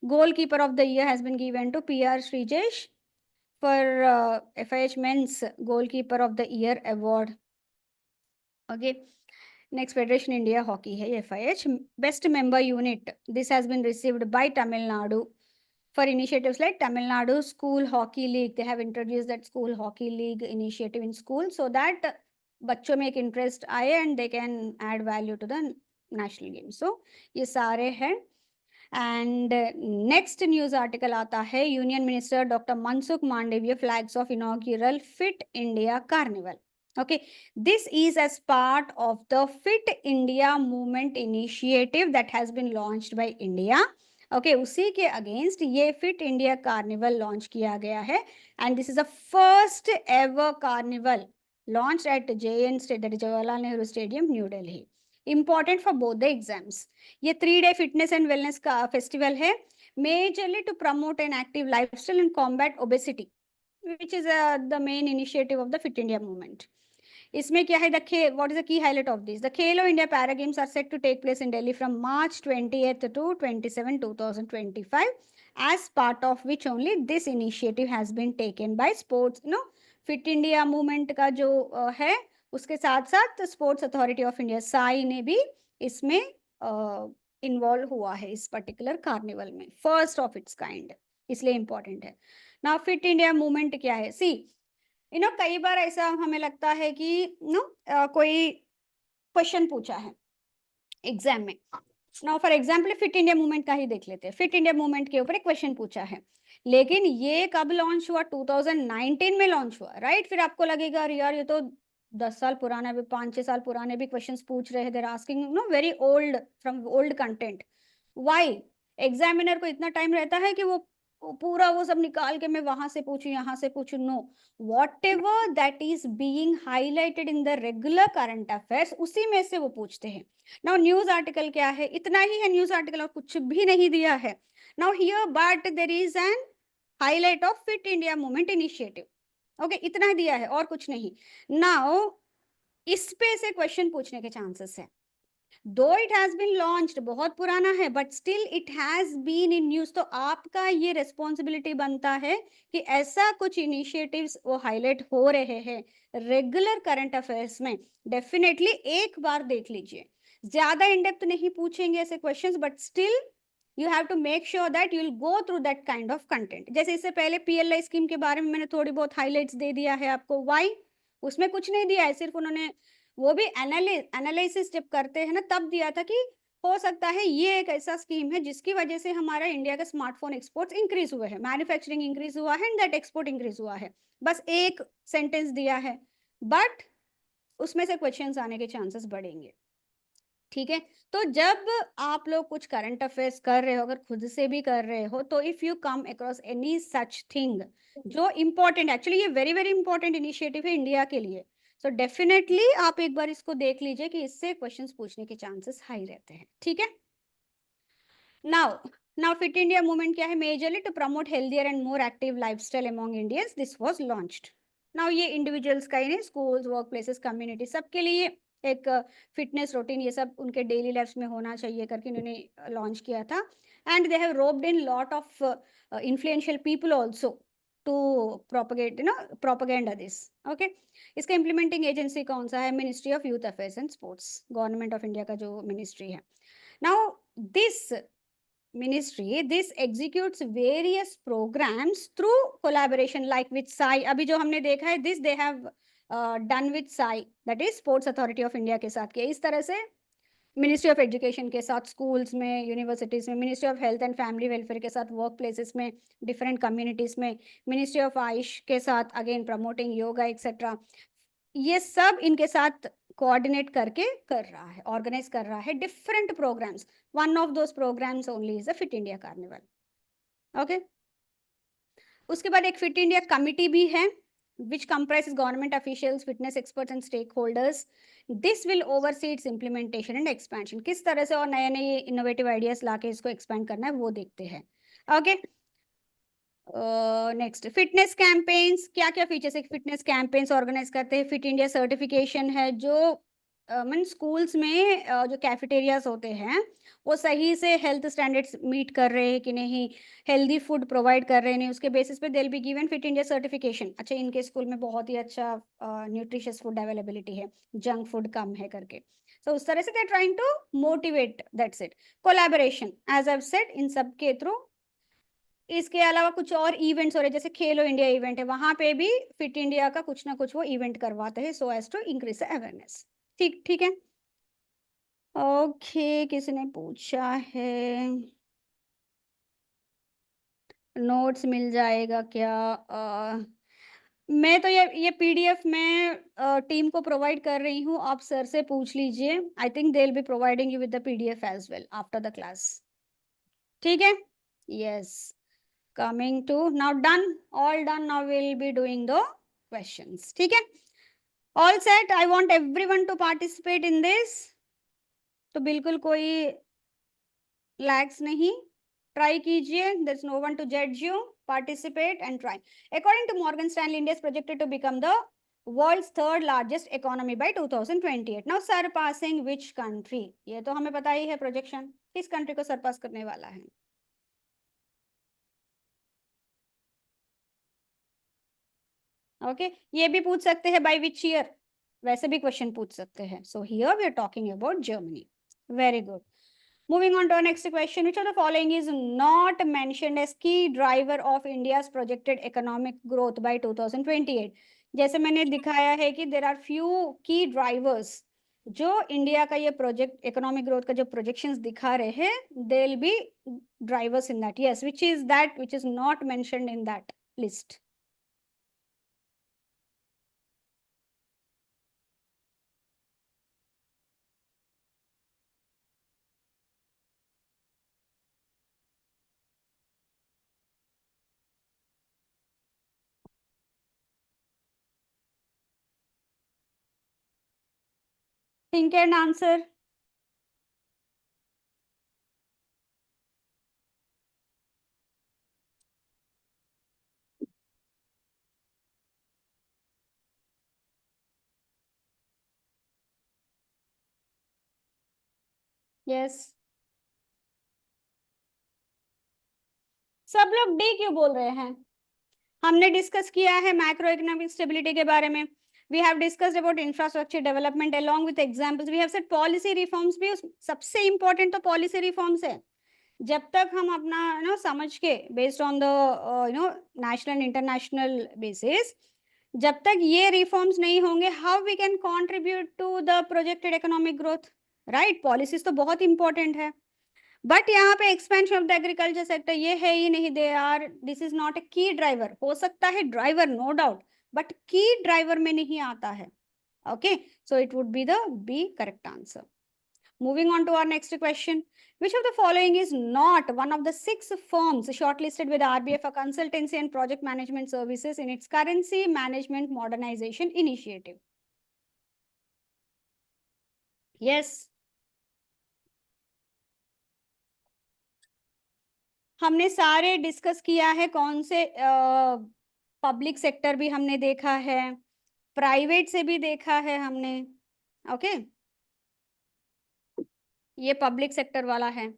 Goalkeeper of the year has been given to PR Srijesh for FIH Men's Goalkeeper of the Year Award. Okay. Next, Federation India Hockey है FIH. Best Member Unit. This has been received by Tamil Nadu for initiatives like Tamil Nadu School Hockey League. They have introduced that School Hockey League initiative in school so that बच्चों में एक interest आए and they can add value to the national game. So ये सारे हैं. And next news article आता है union minister doctor Mansukh Mandaviya flags off inaugural fit India carnival. Okay, this is as part of the Fit India movement initiative that has been launched by India. Okay, उसी के against ये fit India carnival launch किया गया है and this is the first ever carnival launched at JN State, that is Jawaharlal Nehru Stadium, New Delhi. Important for both the exams. ये 3-day fitness and wellness का festival है majorly to promote an active lifestyle and combat obesity, which is the main initiative of the Fit India movement. इसमें क्या है what is the key highlight of this? The Khelo India Para Games are set to take place in Delhi from March 20th to 27, 2025, as part of which only this initiative has been taken by sports, Fit India movement का जो है उसके साथ साथ sports authority of India Sai ने भी इसमें involve हुआ है इस पर्टिकुलर कार्निवल में, फर्स्ट ऑफ इट्स काइंड, इसलिए इंपॉर्टेंट है. नाउ फिट इंडिया मूवमेंट क्या है? सी कई बार ऐसा हमें लगता है कि कोई क्वेश्चन पूछा है एग्जाम में. Now for example fit India movement का ही देख लेते हैं. फिट इंडिया मूवमेंट के ऊपर एक क्वेश्चन पूछा है लेकिन ये कब लॉन्च हुआ? 2019 में लॉन्च हुआ, राइट? फिर आपको लगेगा यार ये तो 10 साल पुराना भी, 5-6 साल पुराने भी क्वेश्चंस पूछ रहे हैं. They're asking very old from old content. Why? Examiner को इतना टाइम रहता है कि वो पूरा वो सब निकाल के मैं वहां से पूछूं यहाँ से पूछूं? No, whatever that is being highlighted in the regular current affairs उसी में से वो पूछते हैं. नाउ न्यूज आर्टिकल क्या है? इतना ही है न्यूज आर्टिकल और कुछ भी नहीं दिया है. Now here but there is an highlight of fit India movement initiative. Okay, इतना दिया है और कुछ नहीं. नाउ इस पे से क्वेश्चन पूछने के चांसेस है. दो इट हैज बीन लॉन्च्ड, बहुत पुराना है, but still it has been in news. तो आपका ये रिस्पॉन्सिबिलिटी बनता है कि ऐसा कुछ इनिशिएटिव्स वो हाईलाइट हो रहे हैं रेगुलर करंट अफेयर्स में, डेफिनेटली एक बार देख लीजिए. ज्यादा इन डेप्थ नहीं पूछेंगे ऐसे questions, but still you have to make sure that you will go through that kind of content. जैसे इससे पहले PLI स्कीम के बारे में मैंने थोड़ी बहुत हाइलाइट्स दे दिया है आपको. Why? उसमें कुछ नहीं दिया है, सिर्फ उन्होंने वो भी एनालिसिस जब करते हैं ना तब दिया था कि हो सकता है ये एक ऐसा स्कीम है जिसकी वजह से हमारा इंडिया का स्मार्टफोन एक्सपोर्ट्स इंक्रीज हुए हैं, मैन्युफैक्चरिंग इंक्रीज हुआ है एंड दैट एक्सपोर्ट इंक्रीज हुआ है. बस एक सेंटेंस दिया है, बट उसमें से क्वेश्चंस आने के चांसेस बढ़ेंगे. ठीक है. तो जब आप लोग कुछ करंट अफेयर्स कर रहे हो, अगर खुद से भी कर रहे हो, तो if you come across any such thing जो इम्पोर्टेंट, एक्चुअली ये वेरी वेरी इंपॉर्टेंट इनिशिएटिव है इंडिया के लिए, सो डेफिनेटली आप एक बार इसको देख लीजिए कि इससे क्वेश्चंस पूछने के चांसेस हाई रहते हैं. ठीक है. नाउ फिट इंडिया मूवमेंट क्या है? Majorly to promote healthier and more active lifestyle among Indians. This was launched. Now ये इंडिविजुअल्स का ही नहीं, स्कूल्स, वर्क प्लेसेस, कम्युनिटी, सबके लिए एक फिटनेस रूटीन, ये सब उनके डेली लाइफ्स में होना चाहिए करके इन्होंने लॉन्च किया था। And they have roped in lot of influential people also to propagate propaganda this. Okay, इसका इम्प्लीमेंटिंग एजेंसी कौन सा है? Ministry of youth affairs and sports, government of India का जो मिनिस्ट्री है। Now this ministry, this executes various programs through collaboration like with SAI। अभी जो हमने देखा है, this they have done with SAI, that is Sports Authority of India के साथ किया। इस तरह से मिनिस्ट्री ऑफ एजुकेशन के साथ, स्कूल्स में, यूनिवर्सिटीज में, ministry of health and family welfare के साथ, वर्क प्लेसेस में, डिफरेंट कम्युनिटीज में, मिनिस्ट्री ऑफ आयुष के साथ, अगेन प्रमोटिंग योगा एक्सेट्रा, ये सब इनके साथ कोऑर्डिनेट करके कर रहा है, ऑर्गेनाइज कर रहा है different programmes. One of those programmes only is the fit India carnival. Okay, उसके बाद एक फिट इंडिया कमिटी भी है which comprises government officials, fitness experts and stakeholders. This will oversee its implementation and expansion। किस तरह से और नए नए इनोवेटिव आइडियाज लाके इसको एक्सपैंड करना है वो देखते हैं। ओके, नेक्स्ट फिटनेस कैंपेन्स, क्या क्या फीचर्स है? फिटनेस कैंपेन्स ऑर्गेनाइज करते हैं। फिट इंडिया सर्टिफिकेशन है, जो मीन स्कूल्स में जो कैफेटेरियाज होते हैं वो सही से हेल्थ स्टैंडर्ड्स मीट कर रहे हैं कि नहीं, हेल्दी फूड प्रोवाइड कर रहे हैं नहीं, उसके बेसिस पे they be given fit India certification. अच्छा, इनके स्कूल में बहुत ही अच्छा न्यूट्रिशियस फूड अवेलेबिलिटी है, जंक फूड कम है करके। So उस तरह से they are trying to motivate, that's it. Collaboration, as I said, इन सब के थ्रू। इसके अलावा कुछ और इवेंट्स हो रहे हैं, जैसे खेलो इंडिया इवेंट है, वहां पे भी फिट इंडिया का कुछ ना कुछ वो इवेंट करवाते हैं, so as to increase awareness. ठीक ठीक है। ओके, किसी ने पूछा है नोट्स मिल जाएगा क्या? मैं तो ये पीडीएफ में टीम को प्रोवाइड कर रही हूँ, आप सर से पूछ लीजिए। I think they will be providing you with the PDF as well after the class. ठीक है, yes. Coming to now, done, all done। Now we'll be doing the questions। ठीक है, all set। I want everyone to participate in this। तो बिल्कुल कोई lags नहीं, try कीजिए। there's no one to judge you, participate and try। according to Morgan Stanley, India is projected to become the world's third largest economy by 2028। now surpassing which country? ये तो हमें पता ही है प्रोजेक्शन, किस country को सरपास करने वाला है? ओके, ये भी पूछ सकते हैं बाय विच ईयर, वैसे भी क्वेश्चन पूछ सकते हैं। So here we are talking about Germany. Very good. Moving on to our next question, which of the following is not mentioned as key driver of India's projected economic growth by 2028? जैसे मैंने दिखाया है कि there are few key drivers जो India का ये project economic growth का जो प्रोजेक्शंस दिखा रहे हैं, they will be drivers in that। yes, which is that which is not mentioned in that list? Think and answer। Yes, सब लोग डी क्यों बोल रहे हैं? हमने डिस्कस किया है मैक्रो इकोनॉमिक स्टेबिलिटी के बारे में। We have discussed about infrastructure development along with examples. We have said policy reforms भी, सबसे इंपॉर्टेंट तो पॉलिसी रिफॉर्म्स है। जब तक हम अपना समझ के based on the national and international basis, जब तक ये रिफॉर्म्स नहीं होंगे, how we can contribute to the projected economic growth? Right, policies तो बहुत इंपॉर्टेंट है, बट यहाँ पे expansion of the agriculture sector ये है ही नहीं। They are, this is not a key driver. हो सकता है driver, no doubt, but key driver में नहीं आता है। Okay, so it would be the B correct answer. Moving on to our next question, which of the following is not one of the 6 firms shortlisted with RBI for consultancy and project management services in its currency management modernization initiative? Yes, हमने सारे discuss किया है। कौन से public sector भी हमने देखा है, प्राइवेट से भी देखा है हमने। ओके, ये पब्लिक सेक्टर वाला है।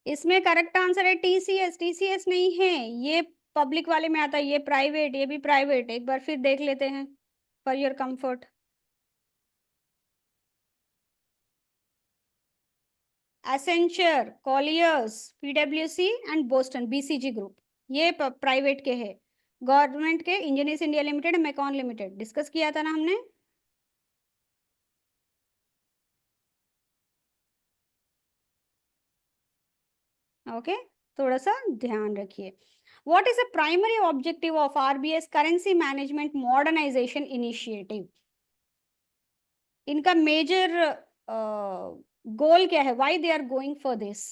इसमें करेक्ट आंसर है टीसीएस। टीसीएस नहीं है ये, पब्लिक वाले में आता है, ये प्राइवेट, ये भी प्राइवेट। एक बार फिर देख लेते हैं for your comfort. Accenture, Colliers, पीडब्ल्यूसी एंड बोस्टन, बीसीजी ग्रुप, ये प्राइवेट के हैं। गवर्नमेंट के Engineers India Limited, MECON Limited, discuss किया था ना हमने। ओके, थोड़ा सा ध्यान रखिए। What is the primary objective of RBS currency management modernisation initiative? इनका मेजर गोल क्या है? Why they are going for this?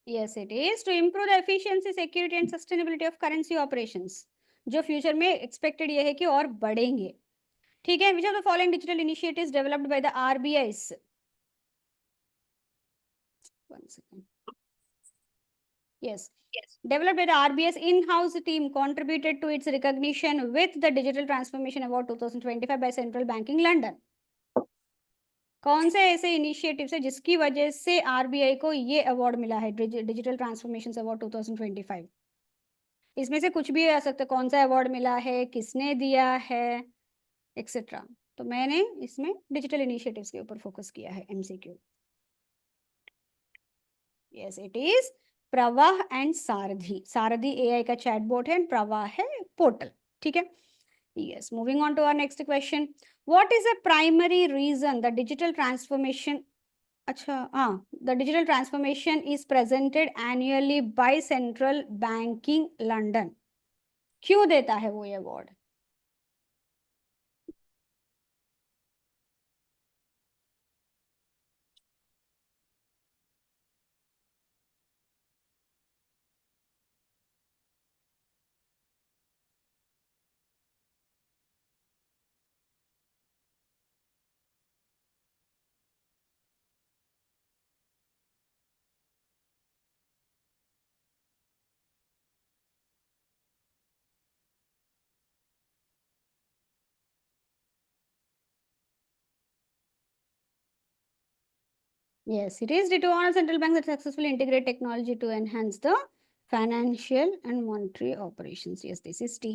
Yes, it is to improve the efficiency, security and sustainability of currency operations, जो future में expected ये है कि और बढ़ेंगे। ठीक है, which of the following digital initiatives developed by the RBI? One second. Yes. Yes. Developed by the RBS in-house team contributed to its recognition with the Digital Transformation Award 2025 by Central Banking London. कौन से ऐसे initiative है जिसकी वजह से RBI को ये award मिला है, डिजिटल ट्रांसफॉर्मेशन अवार्ड 2025? इसमें से कुछ भी आ सकता है, कौन सा अवार्ड मिला है, किसने दिया है, एक्सेट्रा। तो मैंने इसमें डिजिटल इनिशिएटिव्स के ऊपर फोकस किया है, एमसीक्यू। यस, इट इज प्रवाह एंड सारथी। सारथी एआई का चैटबॉट है, प्रवाह है पोर्टल। ठीक है। Yes, moving on to our next question. What is the primary reason the digital transformation? अच्छा, हाँ, the digital transformation is presented annually by Central Banking London. क्यों देता है वो ये award? Yes, it is due to all central banks that successfully integrate technology to enhance the financial and monetary operations. Yes, this is T.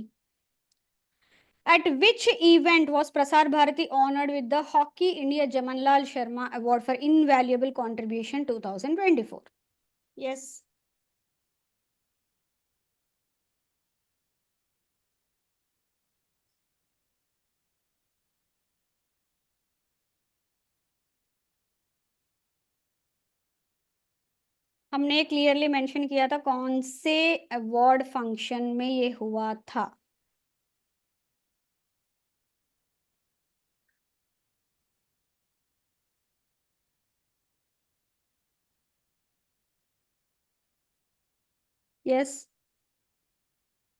At which event was Prasar Bharati honored with the Hockey India Jamanlal Sharma Award for Invaluable Contribution 2024? Yes. हमने clearly mention किया था कौन से award function में ये हुआ था। Yes,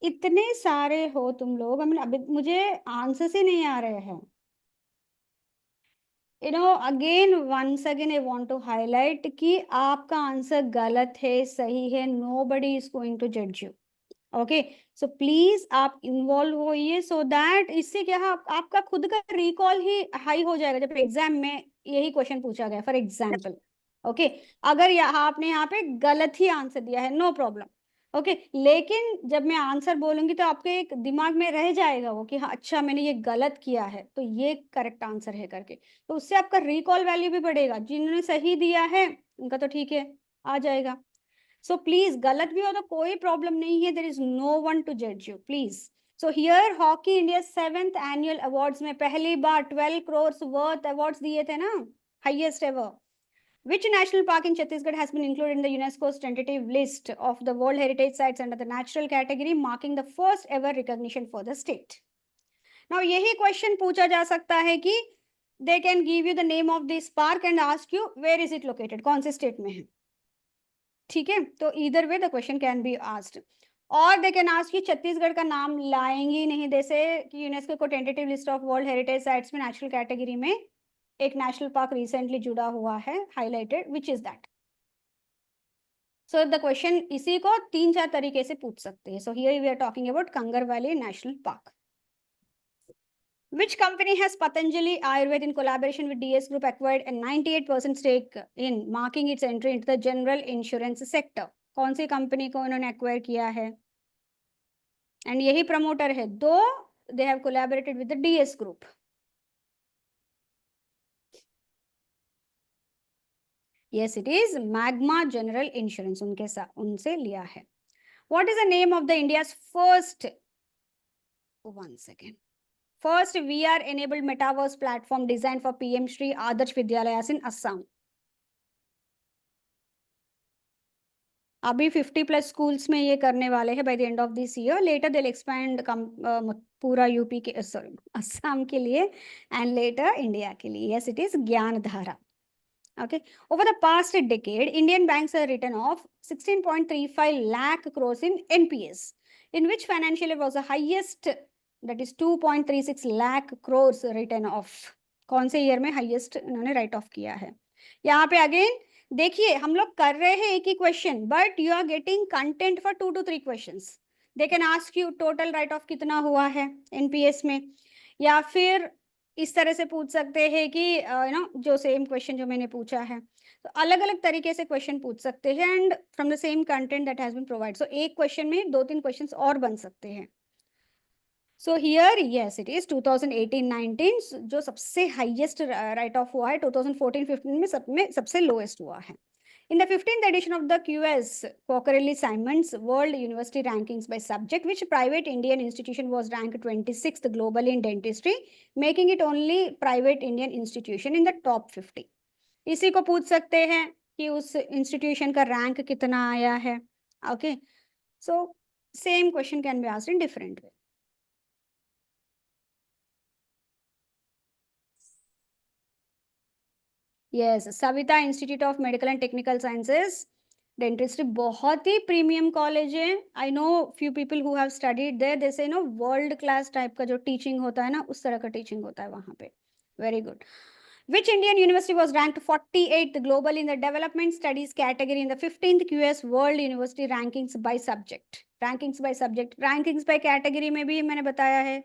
इतने सारे हो तुम लोग, अभी मुझे आंसर ही नहीं आ रहे हैं। Again once again I want to highlight कि आपका आंसर गलत है, सही है, नोबडी इज गोइंग टू जज यू। ओके, सो प्लीज आप इन्वॉल्व होइए, सो दैट इससे क्या है, आपका खुद का रिकॉल ही हाई हो जाएगा जब एग्जाम में यही क्वेश्चन पूछा गया, फॉर एग्जाम्पल। ओके, अगर आपने यहाँ पे गलत ही आंसर दिया है, नो प्रॉब्लम। ओके, लेकिन जब मैं आंसर बोलूंगी तो आपके एक दिमाग में रह जाएगा वो कि हाँ अच्छा मैंने ये गलत किया है तो ये करेक्ट आंसर है करके, तो उससे आपका रिकॉल वैल्यू भी बढ़ेगा। जिन्होंने सही दिया है उनका तो ठीक है, आ जाएगा। सो प्लीज, गलत भी हो तो कोई प्रॉब्लम नहीं है, there is no one to जज you, please. So here Hockey India 7th annual awards में पहली बार 12 crores वर्थ अवार्ड्स दिए थे ना, highest ever. Which national park in Chhattisgarh has been included in the UNESCO's tentative list of the World Heritage Sites under the natural category, marking the first ever recognition for the state? Now यही question पूछा जा सकता है कि they can give you the name of this park and ask you where is it located, कौन से state में है, ठीक है? तो either way the question can be asked. और दे कैन आस्क कि छत्तीसगढ़ का नाम लाएंगे नहीं, जैसे कि यूनेस्को को tentative list of world heritage sites में नेशनल कैटेगरी में एक नेशनल पार्क रिसेंटली जुड़ा हुआ है, highlighted, which is that? So the question इसी को 3-4 तरीके से पूछ सकते हैं. So here we are talking about Kanger valley national park. Which company has Patanjali Ayurved in collaboration with DS Group acquired a 98% stake in, marking its entry into the general insurance sector? कौन सी company को इन्होंने acquire किया है? And यही promoter है, दो they have collaborated with the DS Group. Yes, it is Magma General Insurance, उनके साथ उनसे लिया है. What is the name of the India's first, one second, first VR enabled metaverse platform designed for PM Shri Adarsh Vidyalayas in Assam? अभी 50+ schools में ये करने वाले हैं by the end of this year. Later they will expand पूरा UP के, sorry Assam के लिए, एंड लेटर इंडिया के लिए. Yes, it is Gyandhara. Okay. Over the past decade, Indian banks have written off 16.35 lakh crores in NPS. In which financial year was the highest, that is 2.36 lakh crores written off? कौन से year में highest इन्होंने right of किया है? यहाँ पे again देखिए, हम लोग कर रहे हैं एक ही question, but you are getting content for 2 to 3 questions. They can ask you total right of कितना हुआ है एनपीएस में, या फिर इस तरह से पूछ सकते हैं कि जो सेम क्वेश्चन जो मैंने पूछा है, तो अलग अलग तरीके से क्वेश्चन पूछ सकते हैं, and from the same content that has been provide. So एक क्वेश्चन में 2-3 क्वेश्चंस और बन सकते हैं. So here yes, it is 2018-19 जो सबसे हाईएस्ट राइट ऑफ हुआ है. 2014-15 में सबसे लोएस्ट हुआ है. In the 15th edition of the QS Cocherelli-Simons World University Rankings by Subject, which private Indian institution was ranked 26th globally in dentistry, making it only private Indian institution in the top 50. इसी को पूछ सकते हैं कि उस institution का rank कितना आया है. Okay, so same question can be asked in different way. Yes, Saveetha Institute of Medical and Technical Sciences dentistry बहुत ही प्रीमियम कॉलेज है. I know few people who have studied there, they say no world class type का जो teaching होता है ना, उस तरह का टीचिंग होता है वहां पे. Very good. Which Indian university was ranked 48th globally in the development studies category in the 15th QS World University Rankings by Subject? Rankings by subject, rankings by category में भी मैंने बताया है.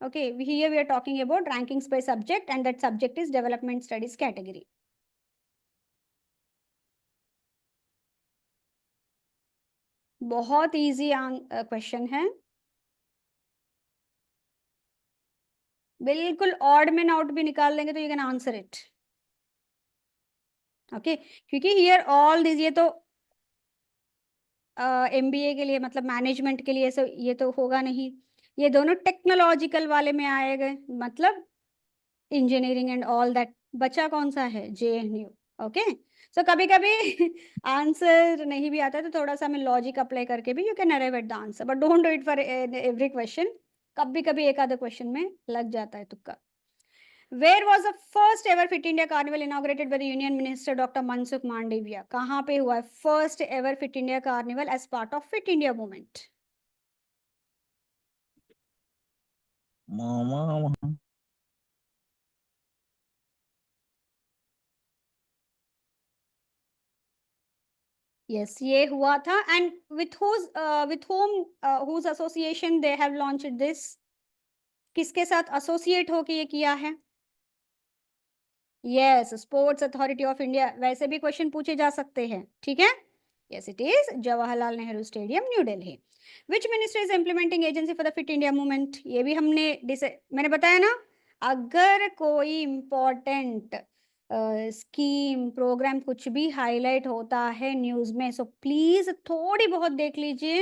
Okay, here we are talking about rankings by subject, and that subject is development studies category. बहुत easy question है, बिल्कुल odd में out भी निकाल लेंगे तो you can answer it. Okay, क्योंकि हियर ऑल दिस, ये तो एमबीए के लिए, मतलब मैनेजमेंट के लिए सो ये तो होगा नहीं. ये दोनों टेक्नोलॉजिकल वाले में आए गए, मतलब इंजीनियरिंग एंड ऑल दैट. बचा कौन सा है? जेएनयू. ओके, सो कभी कभी आंसर नहीं भी आता है तो थोड़ा सा हमें लॉजिक अप्लाई करके भी you can arrive at the answer, but don't do it for every question. कभी कभी एक आधे क्वेश्चन में लग जाता है तुक्का. Where was the first ever Fit India Carnival inaugurated by the Union Minister Dr. Mansukh Mandavia? कहाँ पे हुआ है first ever Fit India Carnival as part of Fit India movement? Mama. Yes, ये हुआ था. And with whose association they have launched this? किसके साथ associate होके ये किया है? Yes, Sports Authority of India. वैसे भी क्वेश्चन पूछे जा सकते हैं, ठीक है? Yes, it is Jawaharlal Nehru Stadium, New Delhi. Which ministry is implementing agency for the Fit India movement? ये भी मैंने बताया ना, अगर कोई इम्पोर्टेंट स्कीम प्रोग्राम कुछ भी हाईलाइट होता है न्यूज में, सो प्लीज थोड़ी बहुत देख लीजिए.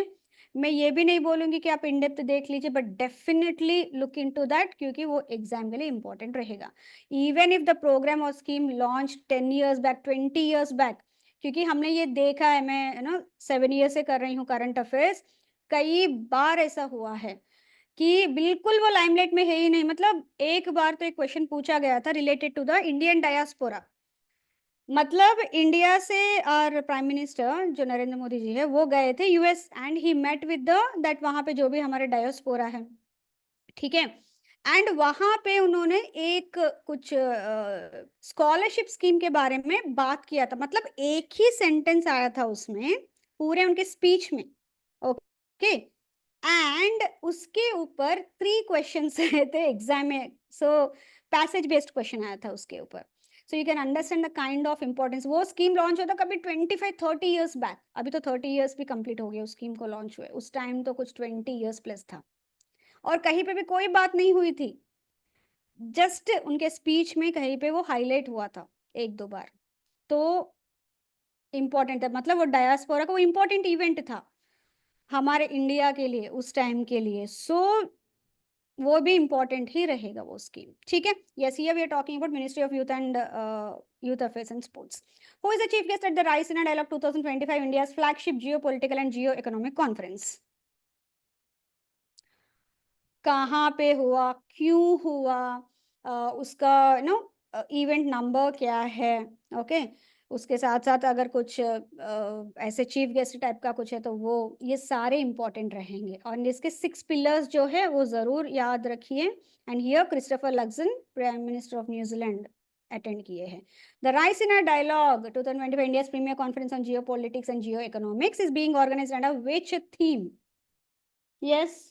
मैं ये भी नहीं बोलूंगी कि आप इन डेप्थ देख लीजिए, but definitely look into that, क्योंकि वो एग्जाम के लिए इंपॉर्टेंट रहेगा। इवन इफ द प्रोग्राम और scheme launch 10 years back, 20 years back, क्योंकि हमने ये देखा है, मैं 7 years से कर रही हूँ करंट अफेयर्स, कई बार ऐसा हुआ है कि बिल्कुल वो लाइमलाइट में है ही नहीं। मतलब एक बार तो एक क्वेश्चन पूछा गया था related to the Indian diaspora, मतलब इंडिया से, और प्राइम मिनिस्टर जो नरेंद्र मोदी जी है वो गए थे US, and he met with the that, वहां पे जो भी हमारे डायस्पोरा है, ठीक है, एंड वहां पे उन्होंने एक कुछ स्कॉलरशिप स्कीम के बारे में बात किया था। मतलब एक ही सेंटेंस आया था उसमें, पूरे उनके स्पीच में, ओके, एंड उसके ऊपर 3 क्वेश्चंस आए थे एग्जाम में। सो पैसेज बेस्ड क्वेश्चन आया था उसके ऊपर। सो you can understand the kind of importance. वो स्कीम लॉन्च होता कभी 25-30 years बैक, अभी तो 30 years भी कंप्लीट हो गए उस स्कीम को लॉन्च हुए, उस टाइम तो कुछ 20 years प्लस था, और कहीं पे भी कोई बात नहीं हुई थी, जस्ट उनके स्पीच में कहीं पे वो हाईलाइट हुआ था 1-2 बार। तो इम्पोर्टेंट है, मतलब वो डायस्पोरा का वो इम्पोर्टेंट इवेंट था हमारे इंडिया के लिए उस टाइम के लिए। सो वो भी इम्पोर्टेंट ही रहेगा वो स्कीम, ठीक है। Yes, here we are talking about ministry of youth and youth affairs and sports. Who is the chief guest at the Raisina Dialogue 2025, India's flagship geopolitical and geoeconomic conference? कहाँ पे हुआ, क्यों हुआ, उसका event number क्या है, okay. उसके साथ साथ अगर कुछ ऐसे चीफ गेस्ट टाइप का कुछ है तो वो, ये सारे इंपॉर्टेंट रहेंगे, और इसके 6 पिलर्स जो है वो जरूर याद रखिए। And here Christopher Luxon, prime minister of New Zealand, attend किए हैं। The Raisina Dialogue 2025 India's premier conference on Jio politics and Jio economics is being organised under which theme? Yes,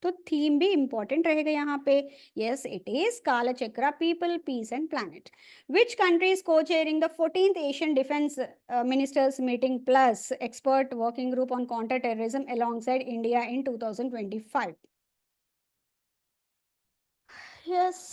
तो थीम भी इंपॉर्टेंट रहेगा यहाँ पे। Yes, it is Kalachakra, people, peace and planet. Which country is co chairing the 14th Asian defence ministers meeting plus expert working group on counter terrorism alongside India in 2025? Yes,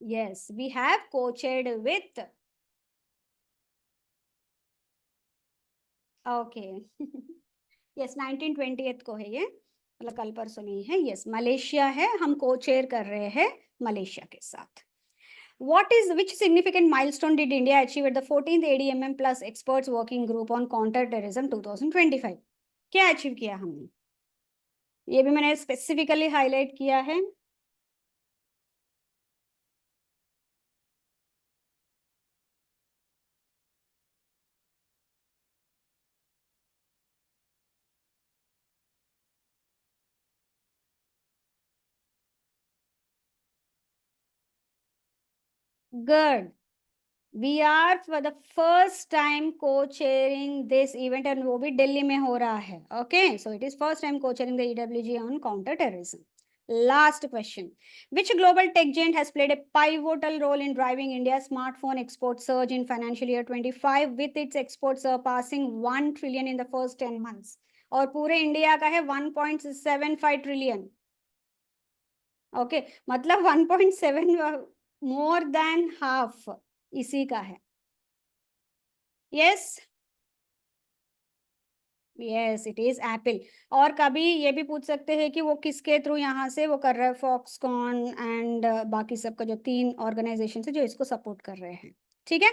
yes, we have co-chaired with, okay, yes, 1928 को है ये, मतलब कल परसों नहीं है। Yes, Malaysia है, हम को चेयर कर रहे हैं मलेशिया के साथ। which significant milestone did India achieve at the 14th ADMM plus experts working group on counter terrorism 2025? क्या अचीव किया हमने, ये भी मैंने स्पेसिफिकली हाईलाइट किया है। Good, we are for the first time co chairing this event, and वो भी दिल्ली में हो रहा है, okay. So it is first time co chairing the EWG on counter terrorism. Last question. Which global tech giant has played a pivotal role in driving India's smartphone export surge in financial year 25, with its exports surpassing 1 trillion in the first 10 months? और पूरे India का है 1.75 trillion, okay, मतलब 1.7, more than half इसी का है। Yes, yes, it is Apple. और कभी ये भी पूछ सकते हैं कि वो किसके थ्रू यहाँ से वो कर रहा है, फॉक्सकॉन एंड बाकी सबका जो 3 ऑर्गेनाइजेशन है जो इसको सपोर्ट कर रहे हैं, ठीक है।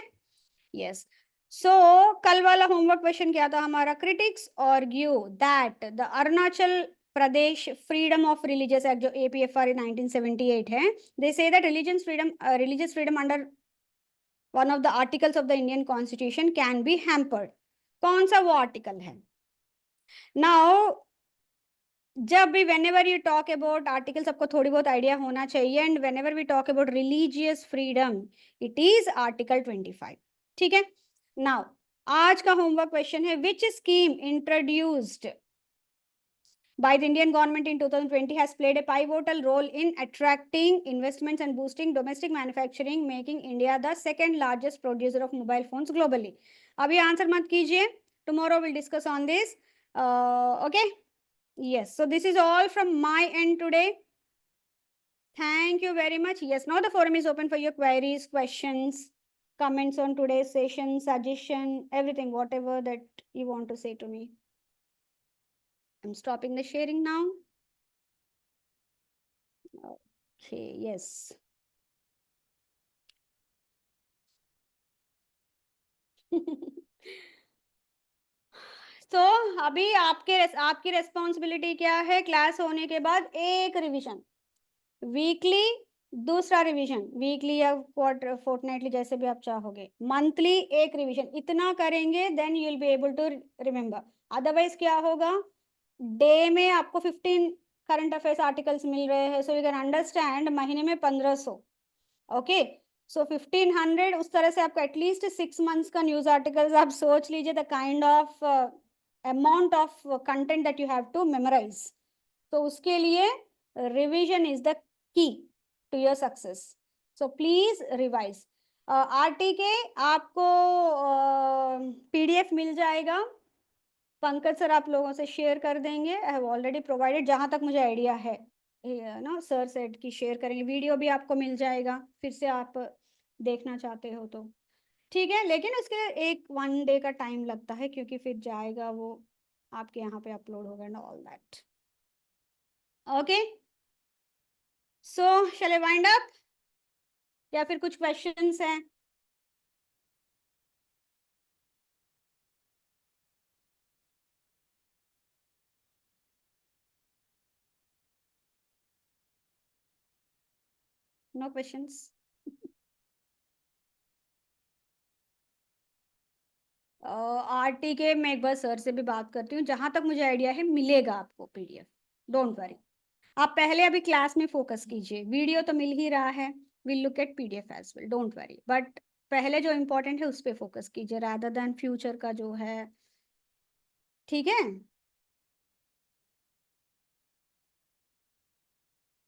यस, सो कल वाला होमवर्क क्वेश्चन क्या था हमारा? Critics argue that the Arunachal Pradesh freedom of religious act जो APFR 1978 है, they say that religious freedom under one of the articles of the Indian constitution can be hampered. कौन सा वो आर्टिकल है? नाउ, जब भी whenever you talk about article, सबको थोड़ी बहुत आइडिया होना चाहिए, and whenever we talk about religious freedom, it is article 25, ठीक है। नाउ, आज का होमवर्क क्वेश्चन है, which scheme introduced by the Indian government in 2020 has played a pivotal role in attracting investments and boosting domestic manufacturing, making India the second largest producer of mobile phones globally? अभी answer मत कीजिए, tomorrow we'll discuss on this. Okay. Yes, so this is all from my end today. Thank you very much. Yes, now the forum is open for your queries, questions, comments on today's session, suggestion, everything, whatever that you want to say to me. I'm stopping the sharing now. Okay, yes. तो अभी आपकी responsibility क्या है? Class होने के बाद एक revision, weekly दूसरा रिवीजन, वीकली या क्वार्टर फोर्टनाइटली जैसे भी आप चाहोगे, मंथली एक रिवीजन, इतना करेंगे then you will be able to remember. Otherwise क्या होगा, डे में आपको 15 करंट अफेयर्स आर्टिकल्स मिल रहे हैं, सो यू कैन अंडरस्टैंड महीने में 1500. ओके, सो 1500 उस तरह से आपको एटलीस्ट 6 मंथ्स का न्यूज आर्टिकल्स आप सोच लीजिए, the kind of amount of content that you have to memorise. तो उसके लिए revision is the key to your success. So please revise. RT के आपको पीडीएफ मिल जाएगा, पंकज सर आप लोगों से शेयर कर देंगे. आई हैव ऑलरेडी प्रोवाइडेड, जहां तक मुझे आइडिया है ना, सर सेट की शेयर करेंगे. वीडियो भी आपको मिल जाएगा, फिर से आप देखना चाहते हो तो ठीक है, लेकिन उसके एक 1 डे का टाइम लगता है, क्योंकि फिर जाएगा वो आपके यहाँ पे अपलोड होगा and all that. Okay, so shall I wind up या फिर कुछ क्वेश्चंस हैं? Know questions? आरटी के मैं एक बार सर से भी बात करती हूँ, जहां तक मुझे आइडिया है मिलेगा आपको पीडीएफ, डोंट वरी. आप पहले अभी क्लास में फोकस कीजिए, वीडियो तो मिल ही रहा है, will look at PDF as well, don't worry. But पहले जो इम्पोर्टेंट है उस पर फोकस कीजिए रादर देन फ्यूचर का जो है. ठीक है,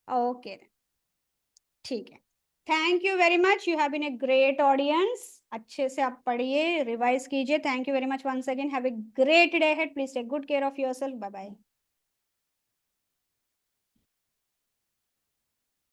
ओके, ठीक है. Thank you very much, you have been a great audience. अच्छे से आप पढ़िए, रिवाइज कीजिए. Thank you very much once again. Have a great day ahead. Please take good care of yourself. Bye bye.